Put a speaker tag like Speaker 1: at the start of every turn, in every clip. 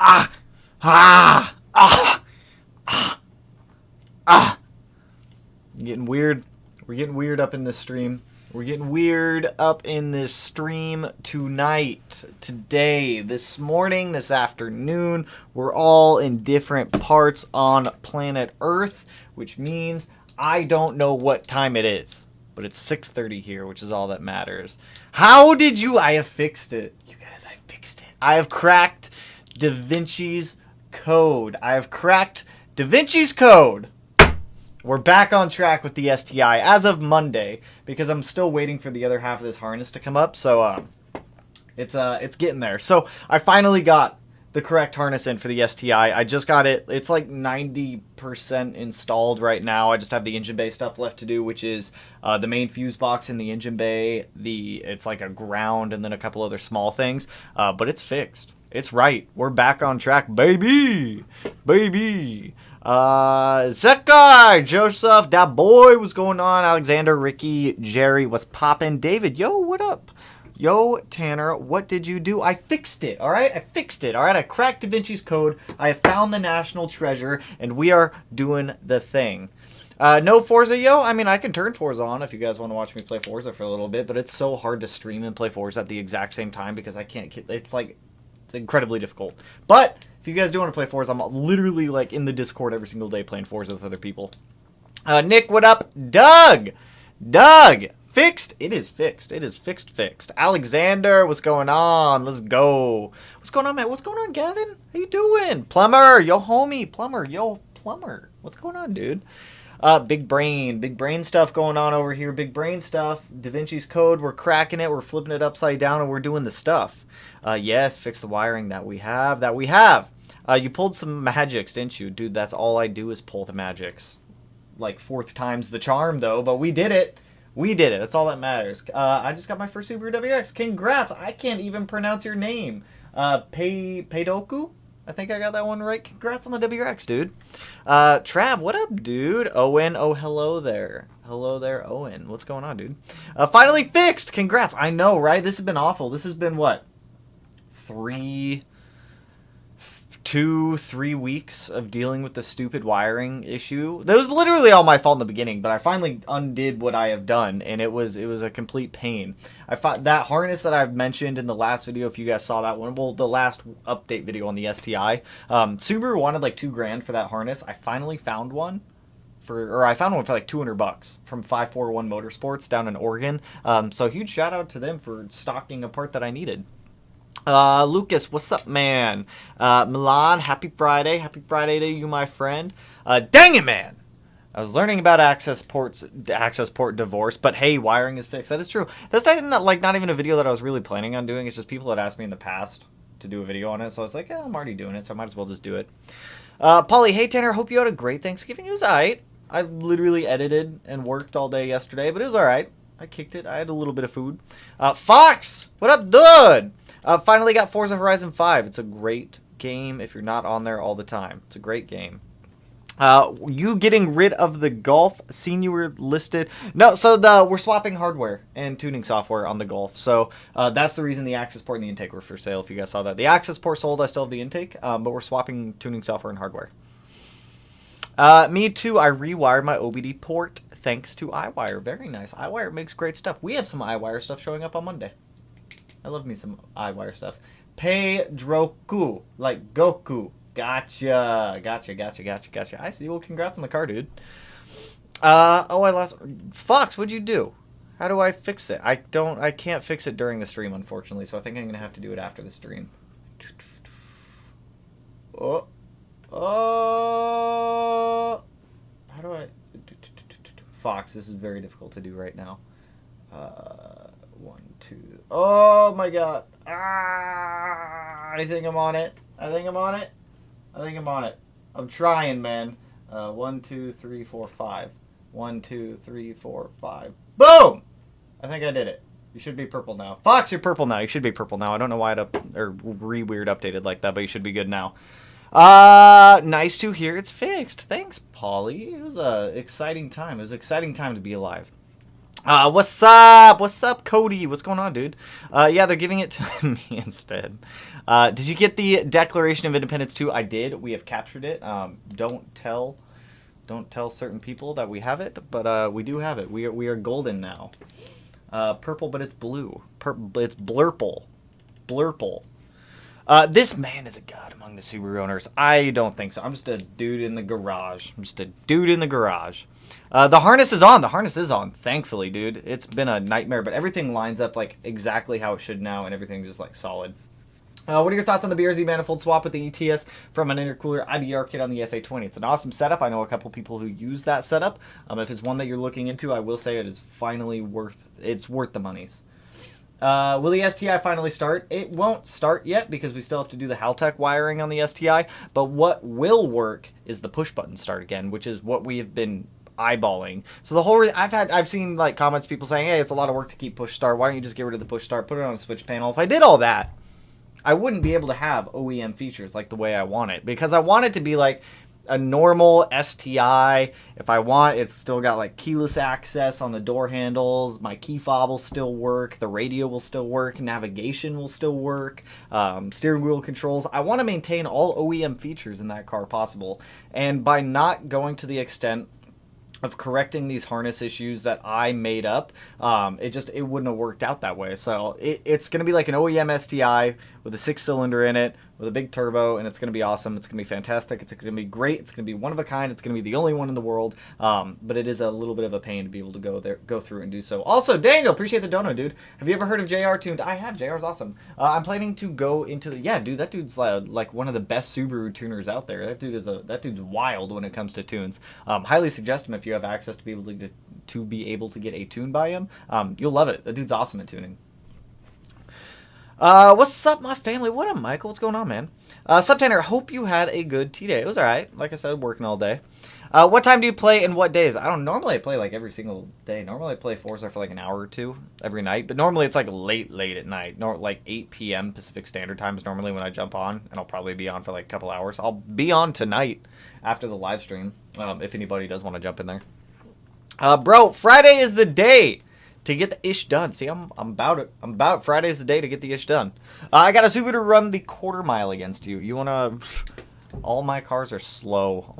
Speaker 1: Ah! Ah! Ah! Ah! Ah! Getting weird. We're getting weird up in this stream. We're getting weird up in this stream tonight, today, this morning, this afternoon. We're all in different parts on planet Earth, which means I don't know what time it is. But it's 6:30 here, which is all that matters. How did you... I have fixed it. You guys, I fixed it. I have cracked DaVinci's code. I have cracked DaVinci's code. We're back on track with the STI as of Monday, because I'm still waiting for the other half of this harness to come up. So it's getting there. So I finally got the correct harness in for the STI. I just got it. It's like 90% installed right now. I just have the engine bay stuff left to do, which is the main fuse box in the engine bay. It's like a ground and then a couple other small things. But it's fixed. It's right. We're back on track, baby. Baby. Zekai, Joseph, that boy, what's going on? Alexander, Ricky, Jerry, what's poppin'? David, yo, what up? Yo, Tanner, what did you do? I fixed it, all right? I fixed it, all right? I cracked DaVinci's code. I have found the national treasure, and we are doing the thing. No Forza, yo? I mean, I can turn Forza on if you guys want to watch me play Forza for a little bit, but it's so hard to stream and play Forza at the exact same time because I can't get... It's incredibly difficult. But if you guys do want to play Forza, I'm literally like in the Discord every single day playing Forza with other people. Nick, what up? Doug! Fixed? It is fixed. It is fixed. Alexander, what's going on? Let's go. What's going on, man? What's going on, Gavin? How you doing? Plumber, yo, homie. Plumber, yo, Plumber. What's going on, dude? Big brain stuff going on over here. Big brain stuff. DaVinci's code, we're cracking it. We're flipping it upside down, and we're doing the stuff. Yes, fix the wiring that we have. You pulled some magics, didn't you? Dude, that's all I do is pull the magics. Like, 4th time's the charm, though, but we did it. We did it. That's all that matters. I just got my first Subaru WRX. Congrats. I can't even pronounce your name. Peidoku? I think I got that one right. Congrats on the WRX, dude. Trav, what up, dude? Owen, oh, hello there. Hello there, Owen. What's going on, dude? Finally fixed. Congrats. I know, right? This has been awful. This has been, what? 2-3 weeks of dealing with the stupid wiring issue. That was literally all my fault in the beginning, but I finally undid what I have done, and it was a complete pain. I thought that harness that I've mentioned in the last video, if you guys saw that one, well, the last update video on the STI, Subaru wanted like $2,000 for that harness. I finally found one. I found one for like $200 from 541 Motorsports down in Oregon. So huge shout out to them for stocking a part that I needed. Lucas, what's up, man? Milan, happy Friday. Happy Friday to you, my friend. Dang it, man. I was learning about access port divorce, but hey, wiring is fixed. That is true. That's not even a video that I was really planning on doing. It's just people had asked me in the past to do a video on it, so I was like, yeah, I'm already doing it, so I might as well just do it. Polly, hey, Tanner, hope you had a great Thanksgiving. It was alright. I literally edited and worked all day yesterday, but it was alright. I kicked it. I had a little bit of food. Fox, what up, dude? Finally got Forza Horizon 5. It's a great game if you're not on there all the time. It's a great game. You getting rid of the Golf? Seen you were listed. No, so we're swapping hardware and tuning software on the Golf. So that's the reason the access port and the intake were for sale, if you guys saw that. The access port sold. I still have the intake, but we're swapping tuning software and hardware. Me too. I rewired my OBD port thanks to iWire. Very nice. iWire makes great stuff. We have some iWire stuff showing up on Monday. I love me some iWire stuff. Pedroku, like Goku. Gotcha. I see. Well, congrats on the car, dude. Oh, I lost. Fox, what'd you do? How do I fix it? I can't fix it during the stream, unfortunately, so I think I'm going to have to do it after the stream. Oh. How do I... Fox, this is very difficult to do right now. 1, 2... Oh, my God. I think I'm on it. I'm trying, man. 1, 2, 3, 4, 5. 1, 2, 3, 4, 5. Boom! I think I did it. You should be purple now. Fox, you're purple now. You should be purple now. I don't know why it weird updated like that, but you should be good now. Nice to hear it's fixed. Thanks, Polly. It was an exciting time. It was an exciting time to be alive. What's up? What's up, Cody? What's going on, dude? Yeah, they're giving it to me instead. Did you get the Declaration of Independence too? I did. We have captured it. Don't tell certain people that we have it, but we do have it. We are golden now. Purple, but it's blue. It's blurple. Blurple. This man is a god among the Subaru owners. I don't think so. I'm just a dude in the garage. The harness is on. The harness is on. Thankfully, dude. It's been a nightmare, but everything lines up like exactly how it should now, and everything's just like solid. What are your thoughts on the BRZ manifold swap with the ETS from an intercooler IBR kit on the FA20? It's an awesome setup. I know a couple people who use that setup. If it's one that you're looking into, I will say it is finally worth the monies. Will the STI finally start? It won't start yet because we still have to do the Haltech wiring on the STI. But what will work is the push button start again, which is what we have been eyeballing. So the whole I've seen like comments, people saying, hey, it's a lot of work to keep push start. Why don't you just get rid of the push start, put it on a switch panel? If I did all that, I wouldn't be able to have OEM features like the way I want it, because I want it to be like a normal STI. If I want, it's still got like keyless access on the door handles. My key fob will still work. The radio will still work. Navigation will still work. Steering wheel controls. I want to maintain all OEM features in that car possible. And by not going to the extent of correcting these harness issues that I made up, it wouldn't have worked out that way. So it's going to be like an OEM STI with a 6-cylinder in it, with a big turbo, and it's going to be awesome. It's going to be fantastic. It's going to be great. It's going to be one of a kind. It's going to be the only one in the world. But it is a little bit of a pain to be able to go through and do so. Also, Daniel, appreciate the dono, dude. Have you ever heard of JR Tuned? I have. JR's awesome. I'm planning to go into the... Yeah, dude, that dude's like one of the best Subaru tuners out there. That dude's wild when it comes to tunes. Highly suggest him if you have access to be able to get a tune by him. You'll love it. The dude's awesome at tuning. What's up, my family? What up, Michael? What's going on, man? Subtanner, hope you had a good T-Day. It was alright. Like I said, working all day. What time do you play and what days? I don't normally play like every single day. Normally I play Forza for like an hour or two every night, but normally it's like late at night. Like 8 p.m. Pacific Standard Time is normally when I jump on, and I'll probably be on for like a couple hours. I'll be on tonight after the live stream, if anybody does want to jump in there. Bro, Friday is the day to get the ish done. See, I'm about it. Friday's the day to get the ish done. I got a Subaru to run the quarter mile against you. You wanna... All my cars are slow.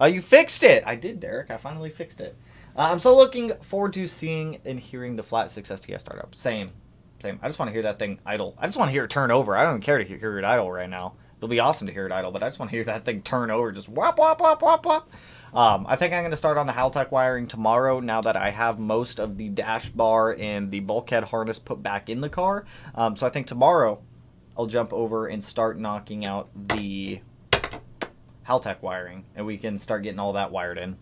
Speaker 1: You fixed it. I did, Derek. I finally fixed it. I'm so looking forward to seeing and hearing the Flat 6 STS start up. Same. I just want to hear that thing idle. I just want to hear it turn over. I don't even care to hear it idle right now. It'll be awesome to hear it idle, but I just want to hear that thing turn over. Just whop, whop, whop, whop, whop. I think I'm going to start on the Haltech wiring tomorrow, now that I have most of the dash bar and the bulkhead harness put back in the car. So I think tomorrow I'll jump over and start knocking out the Haltech wiring, and we can start getting all that wired in.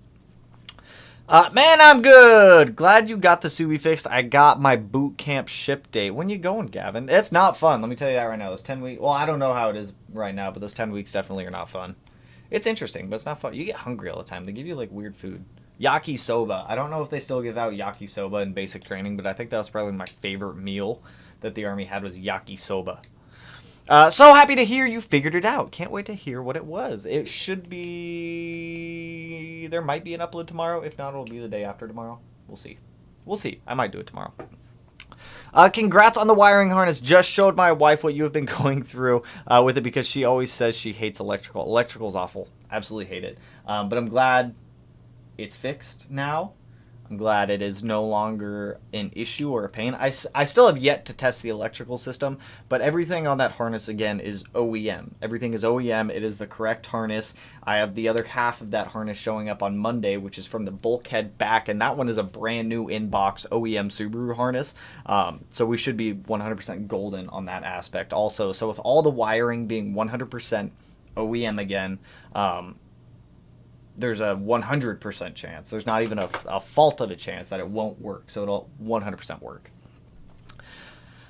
Speaker 1: Man, I'm good. Glad you got the Subi fixed. I got my boot camp ship date. When you going, Gavin? It's not fun. Let me tell you that right now. Those 10 weeks. Well, I don't know how it is right now, but those 10 weeks definitely are not fun. It's interesting, but it's not fun. You get hungry all the time. They give you like weird food. Yakisoba. I don't know if they still give out yakisoba in basic training, but I think that was probably my favorite meal that the Army had was yakisoba. So happy to hear you figured it out. Can't wait to hear what it was. It should be... There might be an upload tomorrow. If not, it'll be the day after tomorrow. We'll see. I might do it tomorrow. Congrats on the wiring harness. Just showed my wife what you have been going through with it, because she always says she hates electrical. Electrical's awful. Absolutely hate it. But I'm glad it's fixed now. I'm glad it is no longer an issue or a pain. I still have yet to test the electrical system, but everything on that harness, again, is OEM. Everything is OEM. It is the correct harness. I have the other half of that harness showing up on Monday, which is from the bulkhead back, and that one is a brand new in-box OEM Subaru harness. So we should be 100% golden on that aspect also. So with all the wiring being 100% OEM again, there's a 100% chance. There's not even a fault of a chance that it won't work. So it'll 100% work.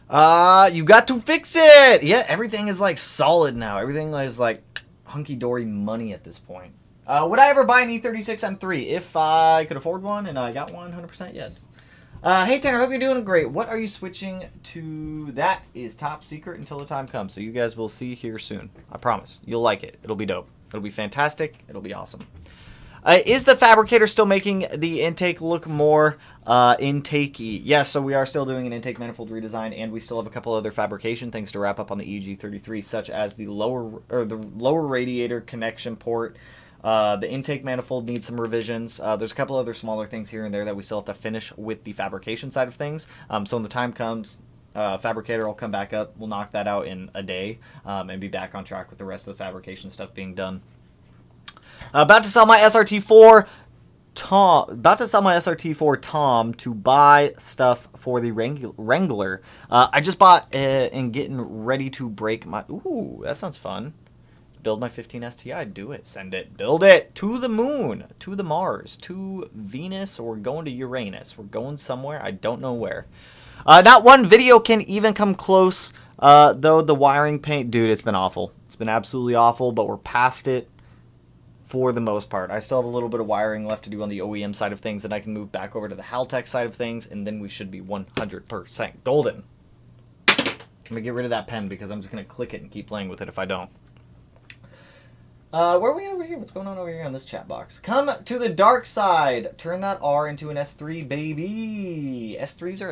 Speaker 1: You got to fix it. Yeah, everything is like solid now. Everything is like hunky-dory money at this point. Would I ever buy an E36 M3? If I could afford one and I got one, 100% yes. Hey Tanner, hope you're doing great. What are you switching to? That is top secret until the time comes. So you guys will see here soon. I promise. You'll like it. It'll be dope. It'll be fantastic. It'll be awesome. Is the Fabricator still making the intake look more intake-y? Yes, so we are still doing an intake manifold redesign, and we still have a couple other fabrication things to wrap up on the EG33, such as the lower radiator connection port. The intake manifold needs some revisions. There's a couple other smaller things here and there that we still have to finish with the fabrication side of things. So when the time comes, Fabricator will come back up. We'll knock that out in a day and be back on track with the rest of the fabrication stuff being done. About to sell my SRT4 Tom to buy stuff for the Wrangler. I just bought and getting ready to break my... Ooh, that sounds fun. Build my 15 STI. Do it. Send it. Build it. To the moon. To the Mars. To Venus. Or we're going to Uranus. We're going somewhere. I don't know where. Not one video can even come close, though the wiring paint... Dude, it's been awful. It's been absolutely awful, but we're past it for the most part. I still have a little bit of wiring left to do on the OEM side of things, and I can move back over to the Haltech side of things, and then we should be 100% golden. I'm going to get rid of that pen because I'm just going to click it and keep playing with it if I don't. Where are we over here? What's going on over here on this chat box? Come to the dark side. Turn that R into an S3, baby. S3s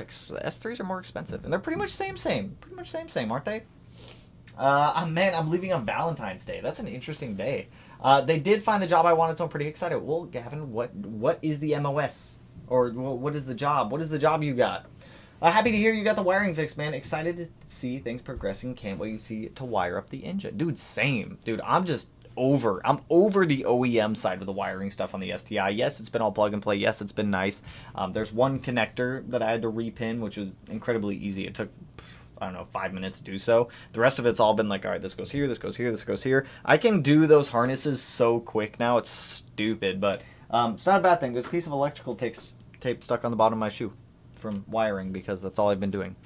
Speaker 1: are more expensive, and they're pretty much same. Pretty much same, aren't they? Man, I'm leaving on Valentine's Day. That's an interesting day. They did find the job I wanted, so I'm pretty excited. Well, Gavin, what is the MOS? Or what is the job? What is the job you got? Happy to hear you got the wiring fixed, man. Excited to see things progressing. Can't wait to see to wire up the engine. Dude, same. Dude, I'm over the OEM side of the wiring stuff on the STI. Yes, it's been all plug and play. Yes, it's been nice. There's one connector that I had to repin, which was incredibly easy. It took, I don't know, 5 minutes to do so. The rest of it's all been like, all right, this goes here, this goes here, this goes here. I can do those harnesses so quick now. It's stupid, but it's not a bad thing. There's a piece of electrical tape stuck on the bottom of my shoe from wiring because that's all I've been doing.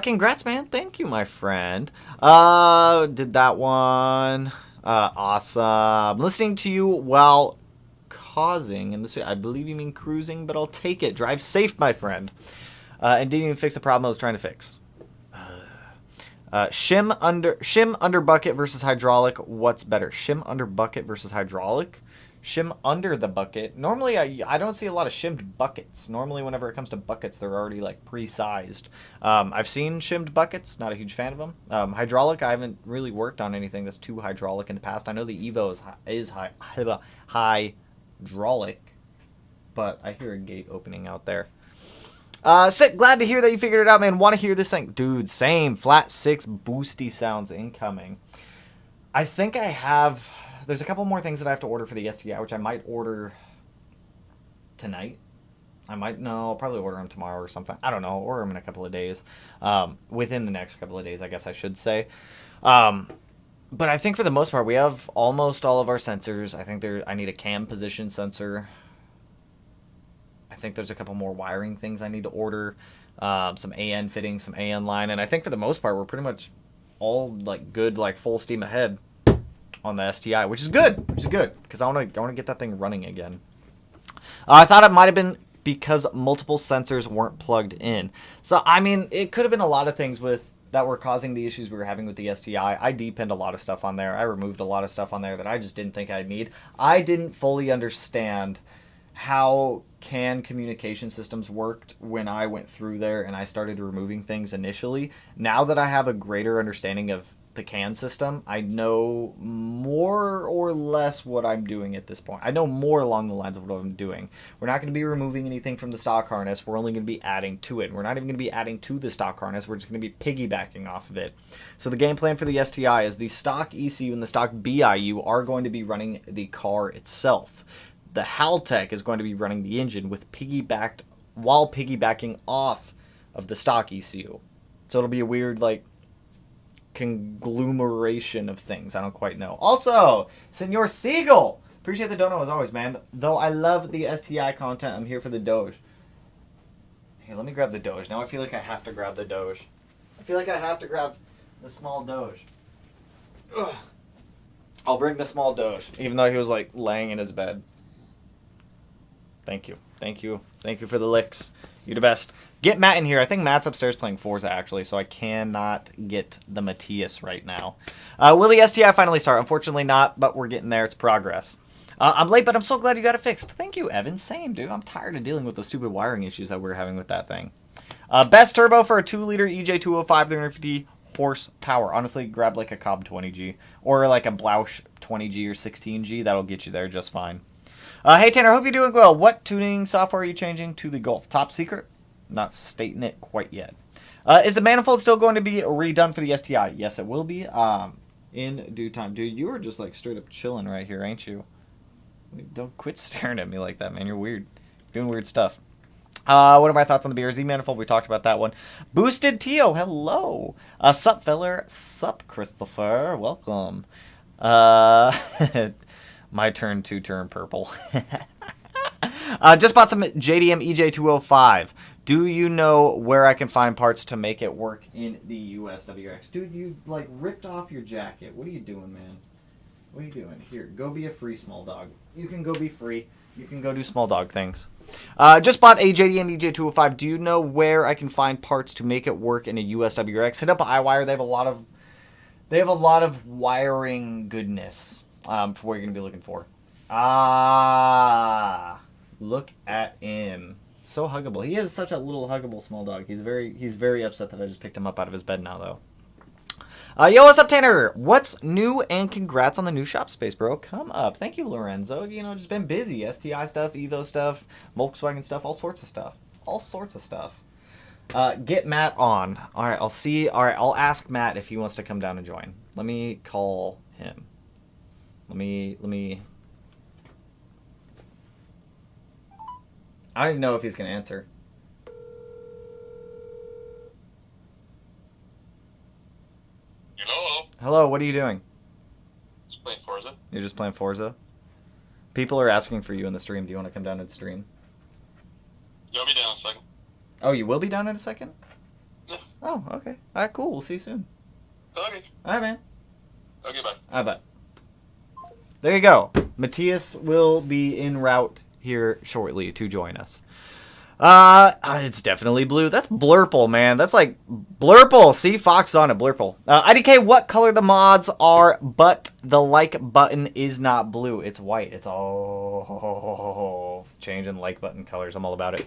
Speaker 1: Congrats, man. Thank you, my friend. Did that one. Awesome. Listening to you while causing, and this, I believe you mean cruising, but I'll take it. Drive safe, my friend. And didn't even fix the problem I was trying to fix. Shim under bucket versus hydraulic. What's better? Shim under bucket versus hydraulic? Shim under the bucket. Normally, I don't see a lot of shimmed buckets. Normally, whenever it comes to buckets, they're already like pre-sized. I've seen shimmed buckets. Not a huge fan of them. Hydraulic, I haven't really worked on anything that's too hydraulic in the past. I know the Evo is hydraulic, but I hear a gate opening out there. Glad to hear that you figured it out, man. Want to hear this thing? Dude, same. Flat 6 boosty sounds incoming. I think I have... There's a couple more things that I have to order for the STI, which I might order tonight. I'll probably order them tomorrow or something. I don't know. Order them in a couple of days. Within the next couple of days, I guess I should say. But I think for the most part, we have almost all of our sensors. I think I need a cam position sensor. I think there's a couple more wiring things I need to order. Some AN fittings, some AN line. And I think for the most part, we're pretty much all like good, like full steam ahead on the STI, which is good, because I want to get that thing running again. I thought it might have been because multiple sensors weren't plugged in. So, I mean, it could have been a lot of things that were causing the issues we were having with the STI. I depinned a lot of stuff on there. I removed a lot of stuff on there that I just didn't think I'd need. I didn't fully understand how CAN communication systems worked when I went through there and I started removing things initially. Now that I have a greater understanding of the CAN system, I know more or less what I'm doing at this point. I know more along the lines of what I'm doing. We're not going to be removing anything from the stock harness. We're only going to be adding to it. We're not even going to be adding to the stock harness. We're just going to be piggybacking off of it. So the game plan for the STI is the stock ECU and the stock BIU are going to be running the car itself. The Haltech is going to be running the engine while piggybacking off of the stock ECU. So it'll be a weird, like, conglomeration of things. I don't quite know. Also, Senor Siegel, appreciate the dono as always, man. Though I love the STI content, I'm here for the Doge. Hey, let me grab the Doge. Now I feel like I have to grab the Doge. I feel like I have to grab the small Doge. Ugh. I'll bring the small Doge, even though he was like laying in his bed. Thank you. Thank you. Thank you for the licks. You're the best. Get Matt in here. I think Matt's upstairs playing Forza, actually, so I cannot get the Matthias right now. Will the STI finally start? Unfortunately not, but we're getting there. It's progress. I'm late, but I'm so glad you got it fixed. Thank you, Evan. Same, dude. I'm tired of dealing with those stupid wiring issues that we're having with that thing. Best turbo for a 2-liter EJ205, 350 horsepower. Honestly, grab like a Cobb 20G or like a Blausch 20G or 16G. That'll get you there just fine. Hey, Tanner, hope you're doing well. What tuning software are you changing to the Golf? Top secret? Not stating it quite yet. Is the manifold still going to be redone for the STI? Yes, it will be. In due time. Dude, you are just like straight up chilling right here, ain't you? Don't quit staring at me like that, man. You're weird. Doing weird stuff. What are my thoughts on the BRZ manifold? We talked about that one. Boosted Tio, hello. Sup, feller. Sup, Christopher. Welcome. My turn to turn purple. Just bought some JDM EJ205. Do you know where I can find parts to make it work in the USWX? Dude, you like ripped off your jacket. What are you doing, man? What are you doing? Here, go be a free small dog. You can go be free. You can go do small dog things. Just bought a JDM EJ205. Do you know where I can find parts to make it work in a USWX? Hit up iWire. They have a lot of wiring goodness for what you're gonna be looking for. Look at him. So huggable. He is such a little huggable small dog. He's very upset that I just picked him up out of his bed now, though. Yo, what's up, Tanner? What's new? And congrats on the new shop space, bro. Come up. Thank you, Lorenzo. You know, just been busy. STI stuff, Evo stuff, Volkswagen stuff, all sorts of stuff. All sorts of stuff. Get Matt on. All right, I'll see. All right, I'll ask Matt if he wants to come down and join. Let me call him. Let me. I don't even know if he's going to answer.
Speaker 2: Hello.
Speaker 1: Hello, what are you doing?
Speaker 2: Just playing Forza.
Speaker 1: You're just playing Forza? People are asking for you in the stream. Do you want to come down to the stream?
Speaker 2: You'll be down in a second.
Speaker 1: Oh, you will be down in a second?
Speaker 2: Yeah.
Speaker 1: Oh, okay. All right, cool. We'll see you soon.
Speaker 2: Okay.
Speaker 1: All right, man.
Speaker 2: Okay, bye.
Speaker 1: All right, bye. There you go. Matthias will be en route here shortly to join us. It's definitely blue. That's Blurple, man. That's like Blurple. See, Fox on it, Blurple. IDK, what color the mods are, but the like button is not blue. It's white. It's all changing like button colors. I'm all about it.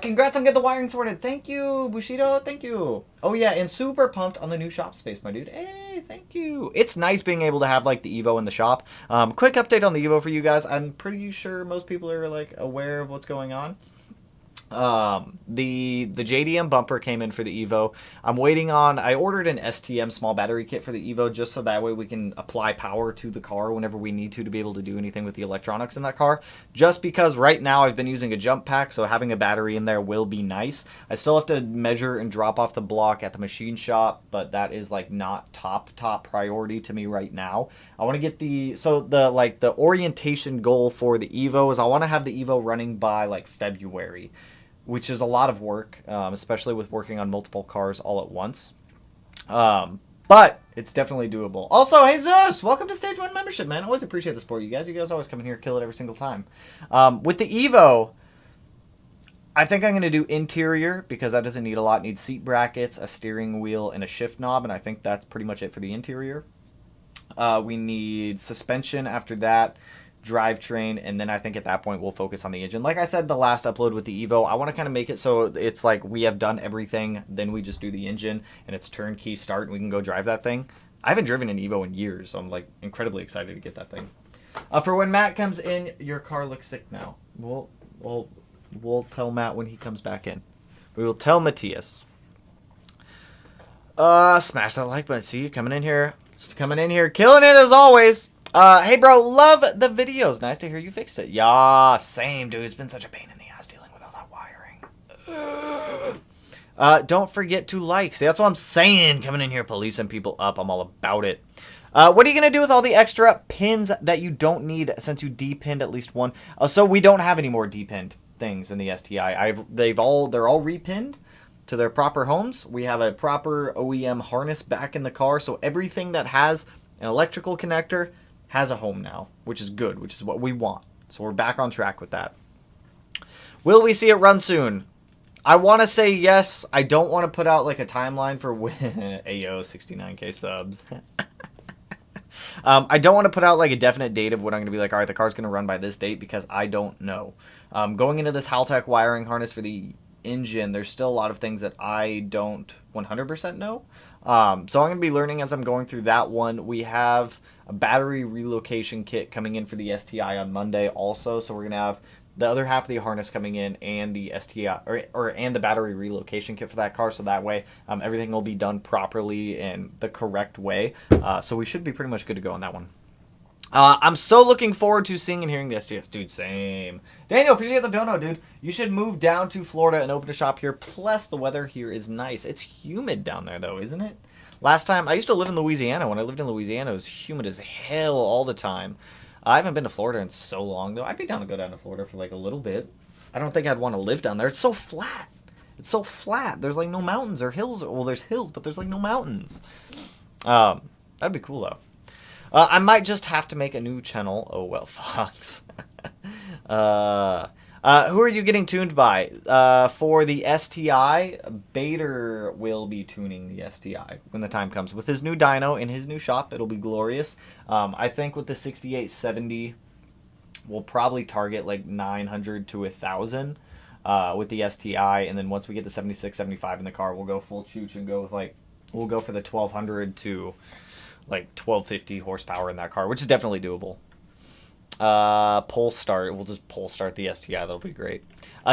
Speaker 1: Congrats on getting the wiring sorted. Thank you, Bushido. Thank you. Oh, yeah, and super pumped on the new shop space, my dude. Hey, thank you. It's nice being able to have, like, the Evo in the shop. Quick update on the Evo for you guys. I'm pretty sure most people are, like, aware of what's going on. The JDM bumper came in for the Evo. I'm waiting on, I ordered an STM small battery kit for the Evo just so that way we can apply power to the car whenever we need to be able to do anything with the electronics in that car. Just because right now I've been using a jump pack, so having a battery in there will be nice. I still have to measure and drop off the block at the machine shop, but that is like not top priority to me right now. I want to get the orientation goal for the Evo is I want to have the Evo running by like February, which is a lot of work, especially with working on multiple cars all at once. But it's definitely doable. Also, hey Zeus, welcome to Stage 1 membership, man. Always appreciate the support, you guys. You guys always come in here, kill it every single time. With the Evo, I think I'm going to do interior because that doesn't need a lot. It needs seat brackets, a steering wheel, and a shift knob, and I think that's pretty much it for the interior. We need suspension after that, drivetrain, and then I think at that point we'll focus on the engine. Like I said the last upload with the Evo, I want to kind of make it so it's like we have done everything, then we just do the engine and it's turnkey start and we can go drive that thing. I haven't driven an Evo in years, so I'm like incredibly excited to get that thing. For when Matt comes in, your car looks sick now. We'll tell Matt when he comes back in. We will tell Matthias. Smash that like button. See you coming in here. Just coming in here, killing it as always. Hey, bro, love the videos. Nice to hear you fixed it. Yeah, same, dude. It's been such a pain in the ass dealing with all that wiring. Don't forget to like. See, that's what I'm saying. Coming in here, policing people up. I'm all about it. What are you going to do with all the extra pins that you don't need since you depinned at least one? So we don't have any more depinned things in the STI. They're all repinned to their proper homes. We have a proper OEM harness back in the car. So everything that has an electrical connector has a home now, which is good, which is what we want. So we're back on track with that. Will we see it run soon? I want to say yes. I don't want to put out like a timeline for when AO 69k subs. I don't want to put out like a definite date of when I'm going to be like, all right, the car's going to run by this date because I don't know. Going into this Haltech wiring harness for the engine, there's still a lot of things that I don't 100% know. So I'm going to be learning as I'm going through that one. We have a battery relocation kit coming in for the STI on Monday also, so we're going to have the other half of the harness coming in and the STI and the battery relocation kit for that car, so that way everything will be done properly in the correct way. So we should be pretty much good to go on that one. I'm so looking forward to seeing and hearing the STS. Dude, same. Daniel, appreciate the dono, dude. You should move down to Florida and open a shop here. Plus, the weather here is nice. It's humid down there, though, isn't it? Last time, I used to live in Louisiana. When I lived in Louisiana, it was humid as hell all the time. I haven't been to Florida in so long, though. I'd be down to go down to Florida for, like, a little bit. I don't think I'd want to live down there. It's so flat. It's so flat. There's, like, no mountains or hills. Well, there's hills, but there's, like, no mountains. That'd be cool, though. I might just have to make a new channel. Oh, well, Fox. Who are you getting tuned by? For the STI, Bader will be tuning the STI when the time comes. With his new dyno in his new shop, it'll be glorious. I think with the 6870, we'll probably target like 900 to 1,000 with the STI. And then once we get the 7675 in the car, we'll go full chooch and go with like, we'll go for the 1,200 to like 1,250 horsepower in that car, which is definitely doable. Pole start. We'll just pole start the STI. That'll be great.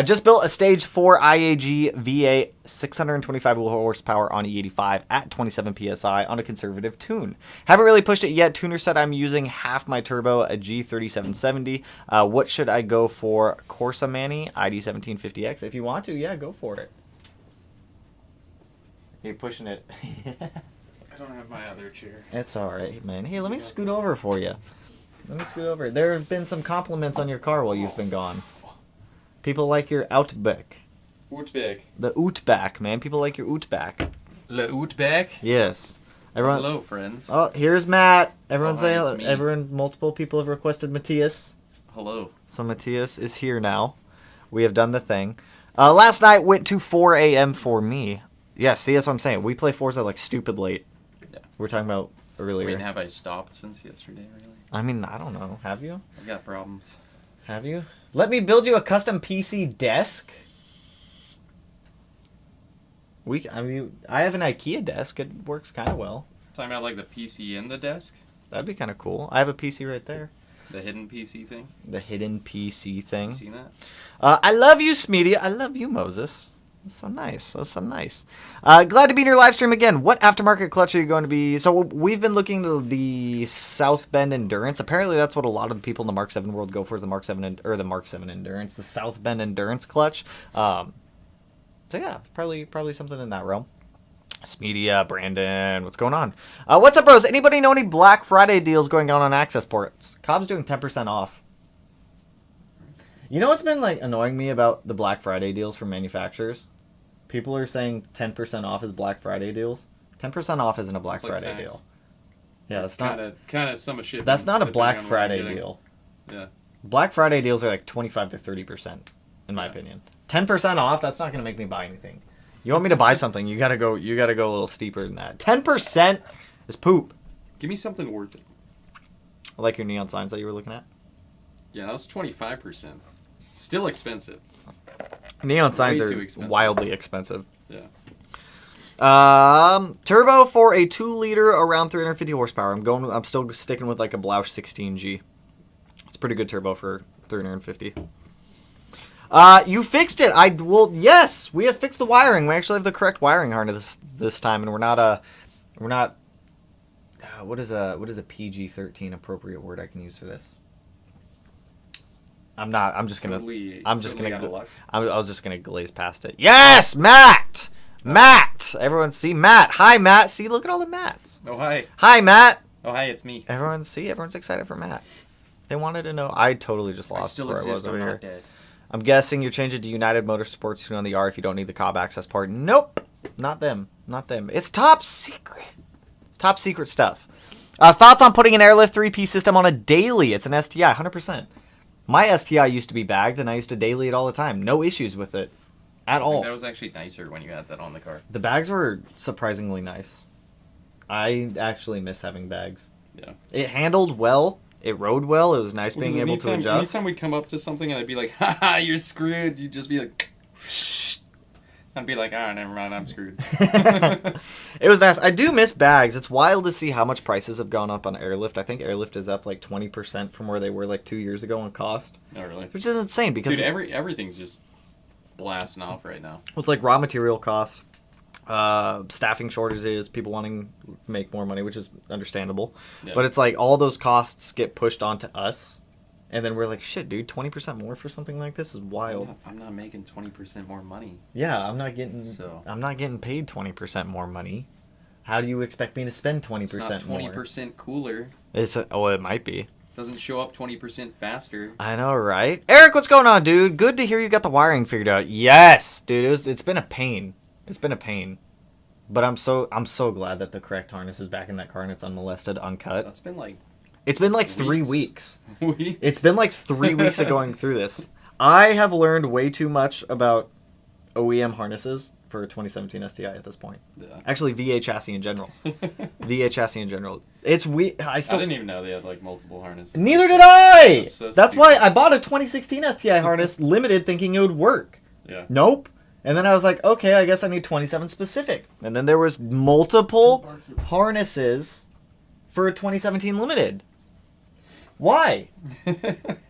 Speaker 1: Just built a stage 4 IAG V8 625 horsepower on E85 at 27 PSI on a conservative tune. Haven't really pushed it yet. Tuner said I'm using half my turbo, a G3770. What should I go for? Corsa Manny, ID1750X. If you want to, yeah, go for it. You're pushing it.
Speaker 3: I don't have my other chair.
Speaker 1: It's alright, man. Hey, let me scoot over for you. Let me scoot over. There have been some compliments on your car while you've been gone. People like your Outback.
Speaker 3: Outback.
Speaker 1: The Outback, man. People like your Outback.
Speaker 3: Le Outback?
Speaker 1: Yes. Everyone.
Speaker 3: Hello, friends.
Speaker 1: Oh, here's Matt. Everyone say hello.
Speaker 3: It's me.
Speaker 1: Everyone, multiple people have requested Matthias.
Speaker 3: Hello.
Speaker 1: So Matthias is here now. We have done the thing. Last night went to 4 a.m. for me. Yeah, see, that's what I'm saying. We play Forza like stupid late.
Speaker 3: Yeah.
Speaker 1: We're talking about earlier.
Speaker 3: Wait, have I stopped since yesterday, really?
Speaker 1: I mean, I don't know. Have you?
Speaker 3: I've got problems.
Speaker 1: Have you? Let me build you a custom PC desk. I mean, I have an IKEA desk. It works kind of well.
Speaker 3: Talking about like the PC in the desk?
Speaker 1: That'd be kind of cool. I have a PC right there.
Speaker 3: The hidden PC thing?
Speaker 1: The hidden PC thing.
Speaker 3: You seen that?
Speaker 1: I love you, Smeedy. I love you, Moses. That's so nice. That's so nice. Glad to be in your live stream again. What aftermarket clutch are you going to be? So we've been looking to the South Bend Endurance. Apparently, that's what a lot of the people in the Mark 7 world go for, is the Mark 7 or the Mark 7 Endurance, the South Bend Endurance clutch. So yeah, probably something in that realm. Smedia, Brandon, what's going on? What's up, bros? Anybody know any Black Friday deals going on access ports? Cobb's doing 10% off. You know what's been like annoying me about the Black Friday deals from manufacturers? People are saying 10% off is Black Friday deals. 10% off isn't a Black Friday
Speaker 3: tax.
Speaker 1: deal. Yeah, it's not.
Speaker 3: Kind of some shit.
Speaker 1: That's not a Black Friday deal.
Speaker 3: Yeah.
Speaker 1: Black Friday deals are like 25 to 30%, in my opinion. 10% off. That's not gonna make me buy anything. You want me to buy something? You gotta go. You gotta go a little steeper than that. 10% is poop.
Speaker 3: Give me something worth it.
Speaker 1: I like your neon signs that you were looking at.
Speaker 3: Yeah, that was 25%. Still expensive.
Speaker 1: Neon signs
Speaker 3: Way
Speaker 1: are
Speaker 3: too expensive.
Speaker 1: wildly expensive.
Speaker 3: Yeah.
Speaker 1: Turbo for a 2-liter around 350 horsepower. I'm still sticking with like a Blausch 16G. It's a pretty good turbo for 350. You fixed it. Yes, we have fixed the wiring. We actually have the correct wiring harness this time, and we're not what is a PG-13 appropriate word I can use for this? I was just gonna glaze past it. Yes, Matt! Matt! Everyone see Matt. Hi, Matt. See, look at all the Matts.
Speaker 3: Oh, hi.
Speaker 1: Hi, Matt.
Speaker 3: Oh, hi, it's me.
Speaker 1: Everyone's excited for Matt. They wanted to know. I totally just
Speaker 3: I
Speaker 1: lost
Speaker 3: still
Speaker 1: where I was
Speaker 3: exist.
Speaker 1: over
Speaker 3: I'm
Speaker 1: here.
Speaker 3: not dead.
Speaker 1: I'm guessing you're changing to United Motorsports soon on the R if you don't need the Cobb access part. Nope. Not them. Not them. It's top secret. It's top secret stuff. Thoughts on putting an airlift 3P system on a daily? It's an STI, 100%. My STI used to be bagged, and I used to daily it all the time. No issues with it at
Speaker 3: I
Speaker 1: all.
Speaker 3: think that was actually nicer when you had that on the car.
Speaker 1: The bags were surprisingly nice. I actually miss having bags.
Speaker 3: Yeah.
Speaker 1: It handled well. It rode well. It was nice being able to adjust.
Speaker 3: Anytime we'd come up to something and I'd be like, haha, you're screwed, you'd just be like, I'd be like, never mind, I'm screwed.
Speaker 1: It was nice. I do miss bags. It's wild to see how much prices have gone up on Airlift. I think Airlift is up like 20% from where they were like 2 years ago on cost.
Speaker 3: Oh, really?
Speaker 1: Which is insane because...
Speaker 3: Dude, everything's just blasting off right now.
Speaker 1: It's like raw material costs, staffing shortages, people wanting to make more money, which is understandable.
Speaker 3: Yeah.
Speaker 1: But it's like all those costs get pushed onto us. And then we're like, shit, dude, 20% more for something like this is wild.
Speaker 3: I'm not making 20% more money.
Speaker 1: Yeah, I'm not getting paid 20% more money. How do you expect me to spend 20% more?
Speaker 3: It's not 20% cooler.
Speaker 1: It might be.
Speaker 3: Doesn't show up 20% faster.
Speaker 1: I know, right? Eric, what's going on, dude? Good to hear you got the wiring figured out. Yes, dude, it's been a pain. It's been a pain. But I'm so glad that the correct harness is back in that car and it's unmolested, uncut.
Speaker 3: That's been like...
Speaker 1: It's been like 3 weeks.
Speaker 3: Weeks?
Speaker 1: It's been like 3 weeks of going through this. I have learned way too much about OEM harnesses for 2017 STI at this point.
Speaker 3: Yeah.
Speaker 1: Actually, VA chassis in general. VA chassis in general. It's weird. I
Speaker 3: didn't even know they had like multiple harnesses.
Speaker 1: Neither did I! That's why
Speaker 3: stupid.
Speaker 1: I bought a 2016 STI harness limited thinking it would work.
Speaker 3: Yeah.
Speaker 1: Nope. And then I was like, okay, I guess I need 27 specific. And then there was multiple harnesses for a 2017 limited. Why?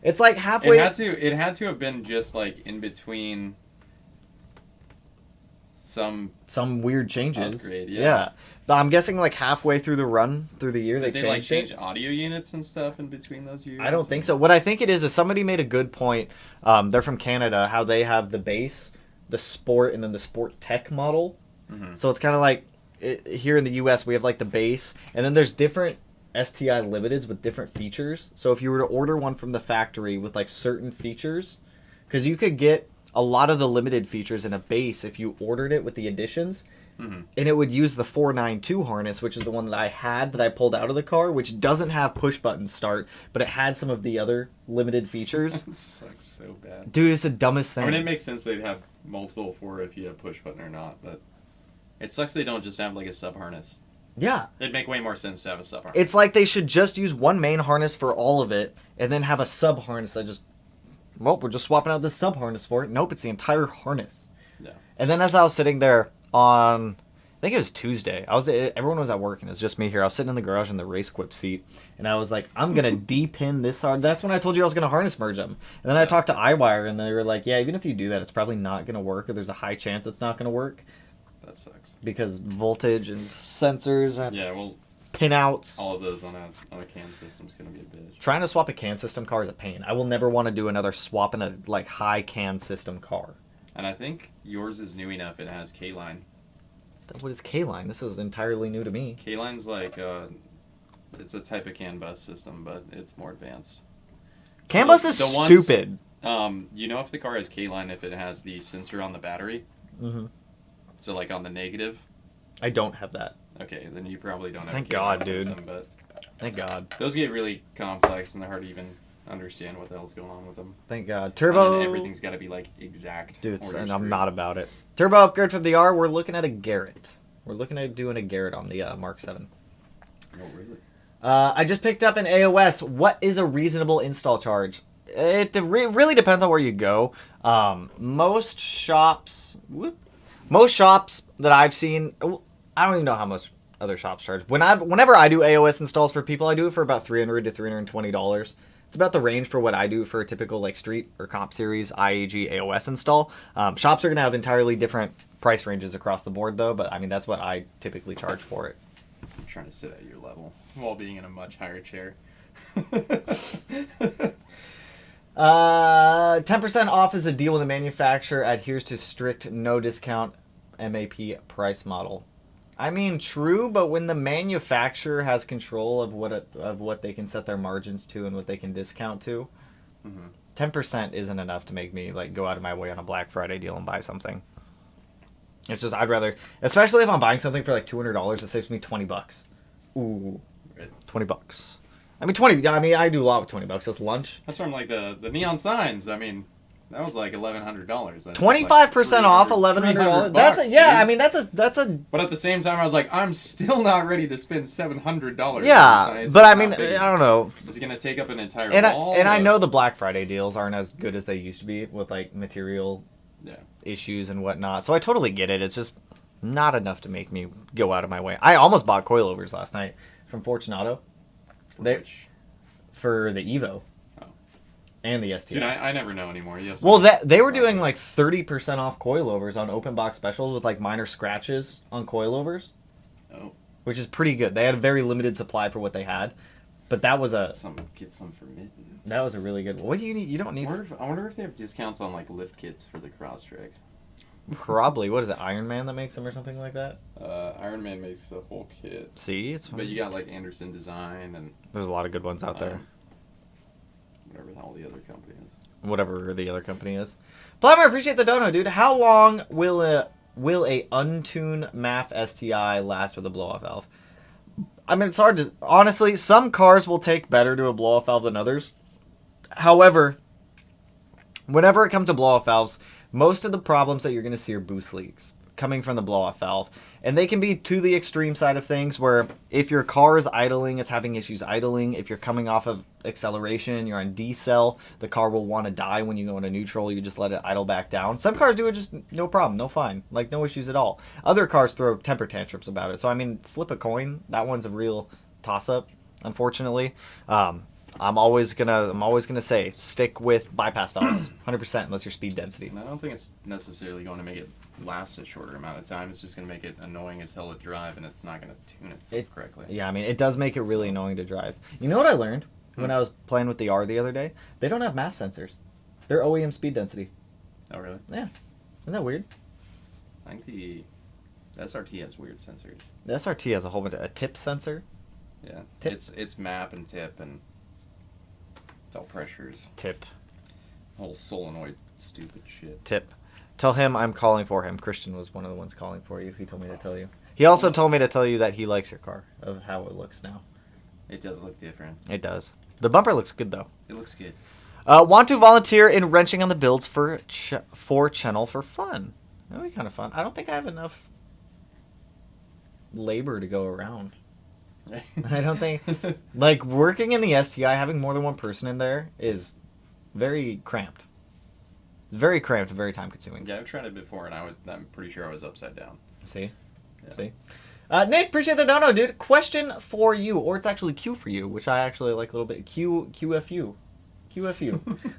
Speaker 1: It's like halfway.
Speaker 3: It had to have been just like in between some
Speaker 1: weird changes.
Speaker 3: Upgrade, yeah.
Speaker 1: But I'm guessing like halfway through the run through the year
Speaker 3: Did
Speaker 1: they
Speaker 3: they like
Speaker 1: changed
Speaker 3: change
Speaker 1: it.
Speaker 3: audio units and stuff in between those years?
Speaker 1: I don't think so. What I think it is somebody made a good point. They're from Canada. How they have the base, the sport, and then the sport tech model.
Speaker 3: Mm-hmm.
Speaker 1: So it's kind of like here in the U.S. we have like the base, and then there's different STI limiteds with different features. So if you were to order one from the factory with like certain features, because you could get a lot of the limited features in a base if you ordered it with the additions, and it would use the 492 harness, which is the one that I had that I pulled out of the car, which doesn't have push button start, but it had some of the other limited features.
Speaker 3: It sucks so bad.
Speaker 1: Dude, it's the dumbest thing.
Speaker 3: I mean, it makes sense they'd have multiple for if you have push button or not, but it sucks they don't just have like a sub harness.
Speaker 1: Yeah.
Speaker 3: It'd make way more sense to have a sub harness.
Speaker 1: It's like they should just use one main harness for all of it, and then have a sub harness that just, well, we're just swapping out this sub harness for it. Nope, it's the entire harness.
Speaker 3: Yeah.
Speaker 1: And then as I was sitting there on, I think it was Tuesday, everyone was at work and it was just me here. I was sitting in the garage in the race quip seat, and I was like, I'm gonna de-pin this hard. That's when I told you I was gonna harness merge them. And then I talked to iWire, and they were like, yeah, even if you do that, it's probably not gonna work, or there's a high chance it's not gonna work.
Speaker 3: That sucks.
Speaker 1: Because voltage and sensors and
Speaker 3: Yeah, well,
Speaker 1: pinouts.
Speaker 3: all of those on a CAN system is gonna be a bitch.
Speaker 1: Trying to swap a CAN system car is a pain. I will never want to do another swap in a like high CAN system car.
Speaker 3: And I think yours is new enough. It has K-line.
Speaker 1: What is K-line? This is entirely new to me.
Speaker 3: K-line's like it's a type of CAN bus system, but it's more advanced.
Speaker 1: CAN bus is stupid.
Speaker 3: You know if the car has K-line if it has the sensor on the battery.
Speaker 1: Mm-hmm.
Speaker 3: So like on the negative.
Speaker 1: I don't have that.
Speaker 3: Okay, then you probably don't have
Speaker 1: Thank
Speaker 3: a K-line
Speaker 1: God, dude.
Speaker 3: system, but
Speaker 1: Thank God.
Speaker 3: those get really complex and they're hard to even understand what the hell's going on with them.
Speaker 1: Thank God.
Speaker 3: And
Speaker 1: Turbo.
Speaker 3: then everything's got to be like exact.
Speaker 1: Dude,
Speaker 3: or you're
Speaker 1: and I'm
Speaker 3: screwed.
Speaker 1: not about it. Turbo upgrade from the R. We're looking at a Garrett. We're looking at doing a Garrett on the Mark 7.
Speaker 3: Oh, really?
Speaker 1: I just picked up an AOS. What is a reasonable install charge? It really depends on where you go. Most shops that I've seen, I don't even know how much other shops charge. Whenever I do AOS installs for people, I do it for about $300 to $320. It's about the range for what I do for a typical like street or comp series IAG AOS install. Shops are gonna have entirely different price ranges across the board though, but I mean that's what I typically charge for it.
Speaker 3: I'm trying to sit at your level while being in a much higher chair.
Speaker 1: 10% off is a deal when the manufacturer adheres to strict no discount MAP price model. I mean, true, but when the manufacturer has control of what they can set their margins to and what they can discount to, 10% isn't enough to make me like go out of my way on a Black Friday deal and buy something. It's just I'd rather, especially if I'm buying something for like $200, it saves me $20. Ooh,
Speaker 3: Right.
Speaker 1: $20. I mean, 20. I mean, I do a lot with $20. That's lunch.
Speaker 3: That's where I'm like the neon signs. I mean, That was like $1,100.
Speaker 1: 25% off, $1,100. That's a.
Speaker 3: But at the same time, I was like, I'm still not ready to spend $700.
Speaker 1: Yeah, but I mean, I don't know.
Speaker 3: Is it gonna take up an entire wall?
Speaker 1: And I know the Black Friday deals aren't as good as they used to be with like material issues and whatnot. So I totally get it. It's just not enough to make me go out of my way. I almost bought coilovers last night from Fortunato. For the Evo. And the STI.
Speaker 3: Dude, I never know anymore.
Speaker 1: They were doing like 30% off coilovers on open box specials with like minor scratches on coilovers.
Speaker 3: Oh.
Speaker 1: Which is pretty good. They had a very limited supply for what they had. But that was
Speaker 3: get some for mittens.
Speaker 1: That was a really good one. What do you need? You don't need...
Speaker 3: I wonder if they have discounts on like lift kits for the Crosstrek.
Speaker 1: Probably. What is it, Iron Man that makes them or something like that?
Speaker 3: Iron Man makes the whole kit.
Speaker 1: See?
Speaker 3: But you got like Anderson Design and...
Speaker 1: There's a lot of good ones out there.
Speaker 3: Whatever the hell the other company is.
Speaker 1: Whatever the other company is. Plumber, appreciate the dono, dude. How long will a untuned MAF STI last with a blow-off valve? I mean, it's hard to... Honestly, some cars will take better to a blow-off valve than others. However, whenever it comes to blow-off valves, most of the problems that you're going to see are boost leaks coming from the blow-off valve. And they can be to the extreme side of things where if your car is idling, it's having issues idling. If you're coming off of acceleration, you're on decel, the car will want to die when you go into neutral. You just let it idle back down. Some cars do it just no problem, no fine, like no issues at all. Other cars throw temper tantrums about it. So, I mean, flip a coin. That one's a real toss-up, unfortunately. I'm always gonna say stick with bypass valves, 100% unless your speed density.
Speaker 3: And I don't think it's necessarily going to make it last a shorter amount of time. It's just going to make it annoying as hell to drive, and it's not going to tune itself correctly.
Speaker 1: Yeah, I mean, it does make it really annoying to drive. You know what I learned when I was playing with the R the other day? They don't have MAF sensors. They're OEM speed density.
Speaker 3: Oh, really?
Speaker 1: Yeah. Isn't that weird?
Speaker 3: I think the SRT has weird sensors.
Speaker 1: The SRT has a whole bunch of... A tip sensor?
Speaker 3: Yeah.
Speaker 1: Tip?
Speaker 3: It's map and tip, and it's all pressures.
Speaker 1: Tip.
Speaker 3: Whole solenoid stupid shit.
Speaker 1: Tip. Tell him I'm calling for him. Christian was one of the ones calling for you. He told me to tell you. He also told me to tell you that he likes your car, of how it looks now.
Speaker 3: It does look different.
Speaker 1: It does. The bumper looks good, though.
Speaker 3: It looks good.
Speaker 1: Want to volunteer in wrenching on the builds for channel for fun. That would be kind of fun. I don't think I have enough labor to go around. I don't think... Like, working in the STI, having more than one person in there is very cramped. It's very cramped and very time-consuming.
Speaker 3: Yeah, I've tried it before, and I'm pretty sure I was upside down.
Speaker 1: See?
Speaker 3: Yeah.
Speaker 1: See? Nick, appreciate the dono, dude. Question for you, or it's actually Q for you, which I actually like a little bit. QFU.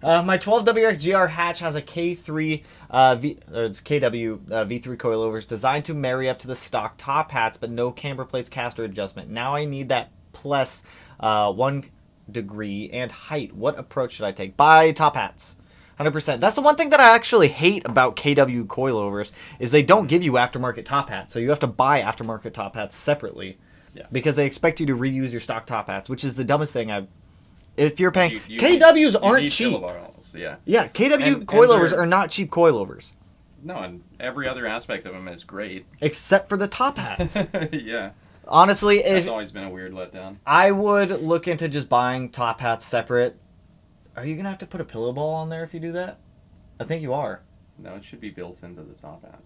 Speaker 1: My 12WX GR hatch has a K3 it's KW V3 coilovers designed to marry up to the stock top hats, but no camber plates, caster adjustment. Now I need that plus 1 degree and height. What approach should I take? Buy top hats. 100%. That's the one thing that I actually hate about KW coilovers is they don't give you aftermarket top hats. So you have to buy aftermarket top hats separately.
Speaker 3: Yeah.
Speaker 1: Because they expect you to reuse your stock top hats, which is the dumbest thing I've... If you're paying...
Speaker 3: You
Speaker 1: KWs aren't
Speaker 3: need
Speaker 1: cheap.
Speaker 3: Yeah.
Speaker 1: Yeah, KW
Speaker 3: And
Speaker 1: coilovers are not cheap coilovers.
Speaker 3: No, and every other aspect of them is great.
Speaker 1: Except for the top hats.
Speaker 3: Yeah.
Speaker 1: Honestly,
Speaker 3: That's always been a weird letdown.
Speaker 1: I would look into just buying top hats separate. Are you going to have to put a pillow ball on there if you do that? I think you are.
Speaker 3: No, it should be built into the top hat.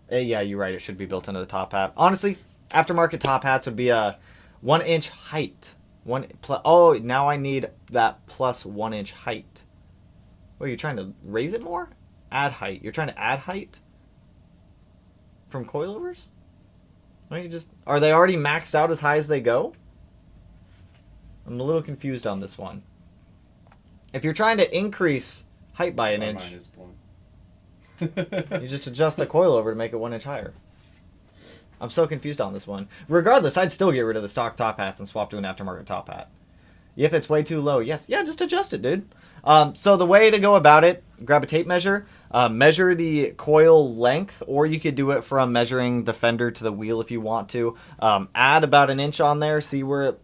Speaker 1: Yeah, you're right. It should be built into the top hat. Honestly, aftermarket top hats would be a 1-inch height. Oh, now I need that plus 1-inch height. Wait, you're trying to raise it more? Add height. You're trying to add height? From coilovers? Why don't you just... Are they already maxed out as high as they go? I'm a little confused on this one. If you're trying to increase height by an inch,
Speaker 3: Mine is blown.
Speaker 1: you just adjust the coilover to make it 1 inch higher. I'm so confused on this one. Regardless, I'd still get rid of the stock top hats and swap to an aftermarket top hat. If it's way too low, yes. Yeah, just adjust it, dude. So the way to go about it, grab a tape measure, measure the coil length, or you could do it from measuring the fender to the wheel if you want to. Add about an inch on there, see where it